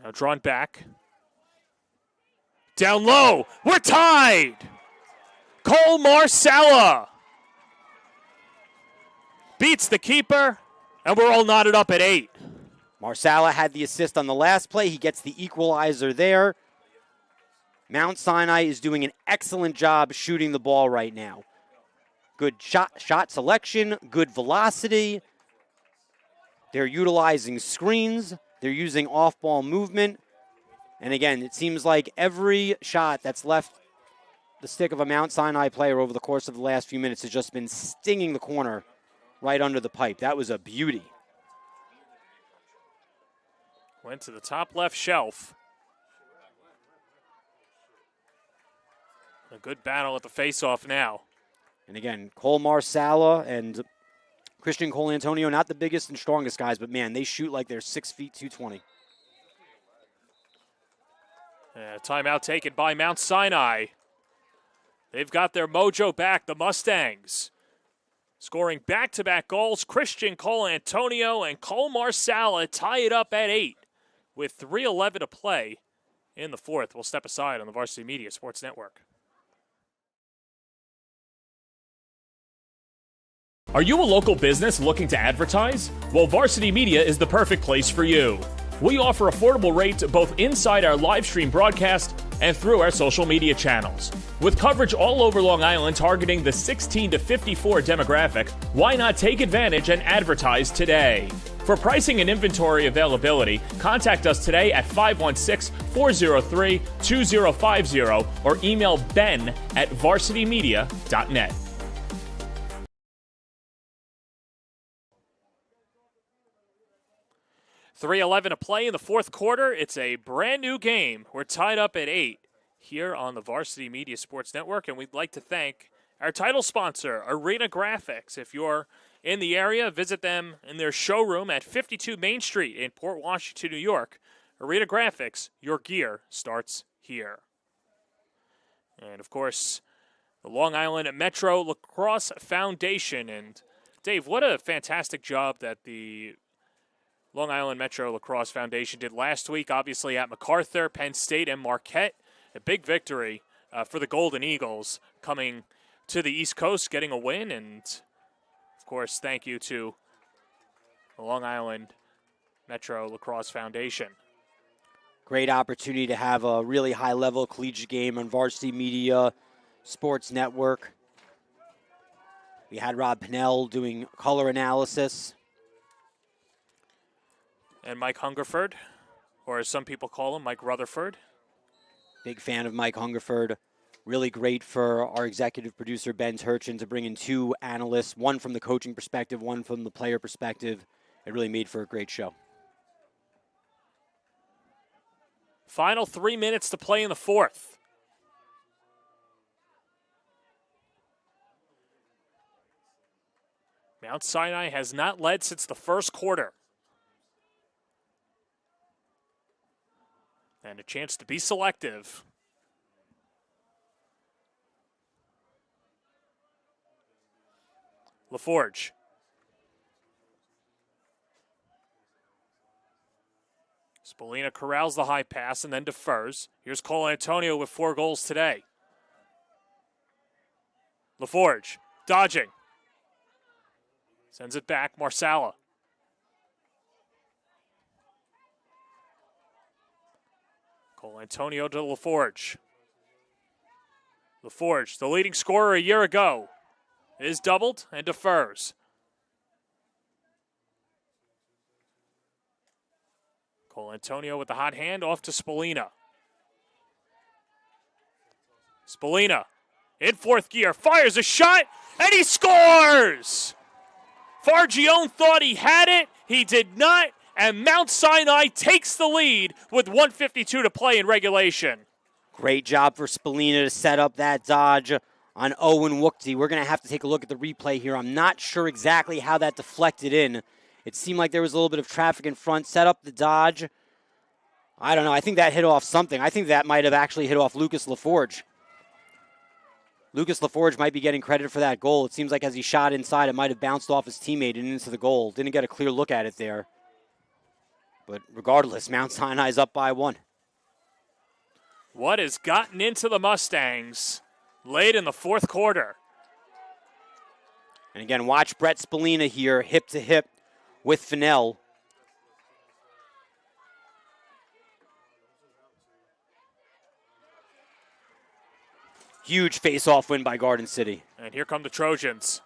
Now drawn back. Down low. We're tied. Cole Marsala beats the keeper, and we're all knotted up at 8. Marsala had the assist on the last play. He gets the equalizer there. Mount Sinai is doing an excellent job shooting the ball right now. Good shot selection, good velocity. They're utilizing screens. They're using off-ball movement. And again, it seems like every shot that's left the stick of a Mount Sinai player over the course of the last few minutes has just been stinging the corner right under the pipe. That was a beauty. Went to the top left shelf. A good battle at the face-off now. And again, Cole Marsala and Christian Cole Antonio, not the biggest and strongest guys, but man, they shoot like they're 6 feet 220. Timeout taken by Mount Sinai. They've got their mojo back, the Mustangs. Scoring back-to-back goals, Christian Cole Antonio and Cole Marsala tie it up at 8 with 3:11 to play in the fourth. We'll step aside on the Varsity Media Sports Network. Are you a local business looking to advertise? Well, Varsity Media is the perfect place for you. We offer affordable rates both inside our live stream broadcast and through our social media channels. With coverage all over Long Island targeting the 16 to 54 demographic, why not take advantage and advertise today? For pricing and inventory availability, contact us today at 516-403-2050 or email ben@varsitymedia.net. 3:11 to play in the fourth quarter. It's a brand new game. We're tied up at 8 here on the Varsity Media Sports Network, and we'd like to thank our title sponsor, Arena Graphics. If you're in the area, visit them in their showroom at 52 Main Street in Port Washington, New York. Arena Graphics, your gear starts here. And, of course, the Long Island Metro Lacrosse Foundation. And, Dave, what a fantastic job that the Long Island Metro Lacrosse Foundation did last week, obviously at MacArthur, Penn State, and Marquette. A big victory for the Golden Eagles coming to the East Coast, getting a win. And, of course, thank you to the Long Island Metro Lacrosse Foundation. Great opportunity to have a really high-level collegiate game on Varsity Media Sports Network. We had Rob Pinnell doing color analysis. And Mike Hungerford, or as some people call him, Mike Rutherford. Big fan of Mike Hungerford. Really great for our executive producer, Ben Turchin, to bring in two analysts, one from the coaching perspective, one from the player perspective. It really made for a great show. Final 3 minutes to play in the fourth. Mount Sinai has not led since the first quarter. And a chance to be selective. LaForge. Spolina corrals the high pass and then defers. Here's Cole Antonio with 4 goals today. LaForge dodging. Sends it back, Marsala. Cole Antonio to LaForge. LaForge, the leading scorer a year ago, is doubled and defers. Cole Antonio with the hot hand off to Spolina. Spolina in fourth gear, fires a shot, and he scores! Fargione thought he had it, he did not, and Mount Sinai takes the lead with 1:52 to play in regulation. Great job for Spolina to set up that dodge on Owen Wookty. We're going to have to take a look at the replay here. I'm not sure exactly how that deflected in. It seemed like there was a little bit of traffic in front. Set up the dodge. I don't know. I think that hit off something. I think that might have actually hit off Lucas LaForge. Lucas LaForge might be getting credit for that goal. It seems like as he shot inside, it might have bounced off his teammate and into the goal. Didn't get a clear look at it there. But regardless, Mount Sinai's up by 1. What has gotten into the Mustangs late in the fourth quarter? And again, watch Brett Spallina here, hip to hip with Fennell. Huge face-off win by Garden City. And here come the Trojans.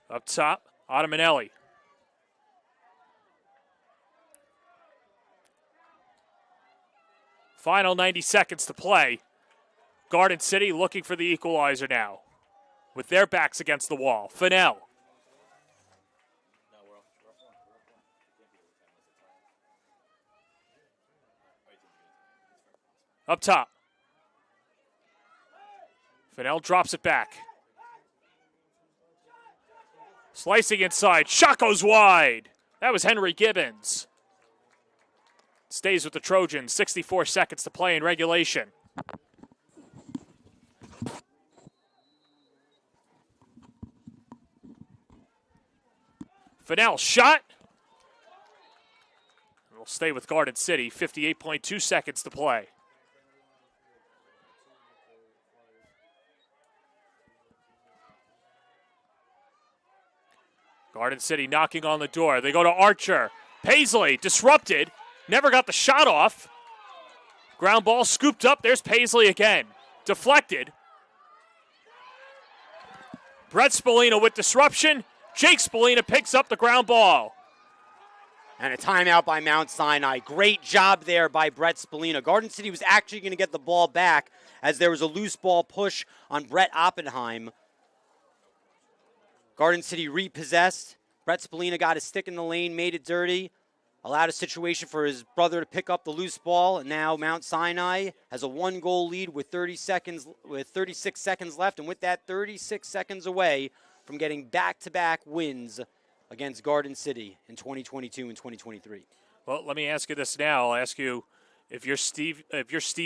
Up top, Ottamanelli. Final 90 seconds to play. Garden City looking for the equalizer now, with their backs against the wall. Fennell. Up top. Fennell drops it back. Slicing inside. Shot goes wide. That was Henry Gibbons. Stays with the Trojans. 64 seconds to play in regulation. Fennell shot. We'll stay with Garden City. 58.2 seconds to play. Garden City knocking on the door. They go to Archer. Paisley disrupted. Never got the shot off. Ground ball scooped up. There's Paisley again. Deflected. Brett Spallina with disruption. Jake Spallina picks up the ground ball. And a timeout by Mount Sinai. Great job there by Brett Spallina. Garden City was actually going to get the ball back as there was a loose ball push on Brett Oppenheim. Garden City repossessed. Brett Spallina got his stick in the lane, made it dirty, allowed a situation for his brother to pick up the loose ball, and now Mount Sinai has a 1-goal lead with 36 seconds left, and with that 36 seconds away from getting back-to-back wins against Garden City in 2022 and 2023. Well, let me ask you this now. I'll ask you, if you're Steve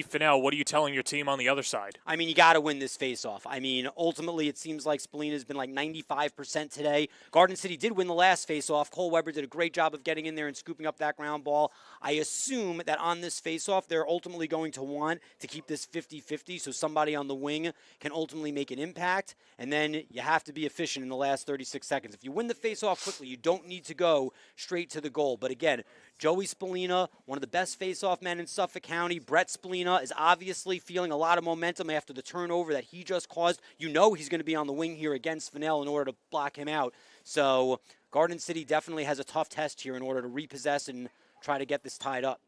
Fennell, what are you telling your team on the other side? I mean, you got to win this face-off. I mean, ultimately, it seems like Spallina's been like 95% today. Garden City did win the last face-off. Cole Weber did a great job of getting in there and scooping up that ground ball. I assume that on this face-off, they're ultimately going to want to keep this 50-50 so somebody on the wing can ultimately make an impact. And then you have to be efficient in the last 36 seconds. If you win the face-off quickly, you don't need to go straight to the goal. But again, Joey Spallina, one of the best face-off men in Suffolk County. Brett Spallina is obviously feeling a lot of momentum after the turnover that he just caused. You know he's going to be on the wing here against Fennell in order to block him out. So Garden City definitely has a tough test here in order to repossess and try to get this tied up.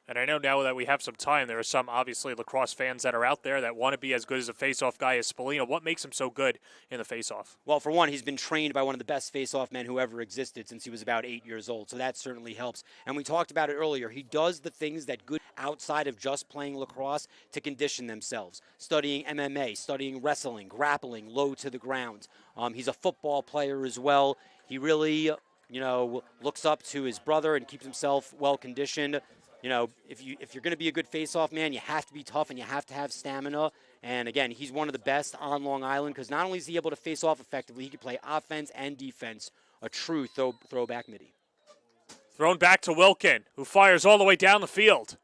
And I know now that we have some time, there are some, obviously, lacrosse fans that are out there that want to be as good as a face-off guy as Spallina. What makes him so good in the face-off? Well, for one, he's been trained by one of the best face-off men who ever existed since he was about 8 years old, so that certainly helps. And we talked about it earlier. He does the things that good outside of just playing lacrosse to condition themselves. Studying MMA, studying wrestling, grappling, low to the ground. He's a football player as well. He really, looks up to his brother and keeps himself well-conditioned. If you're going to be a good face-off man, you have to be tough and you have to have stamina. And again, he's one of the best on Long Island because not only is he able to face off effectively, he can play offense and defense. A true throwback midi. Thrown back to Wilkin, who fires all the way down the field.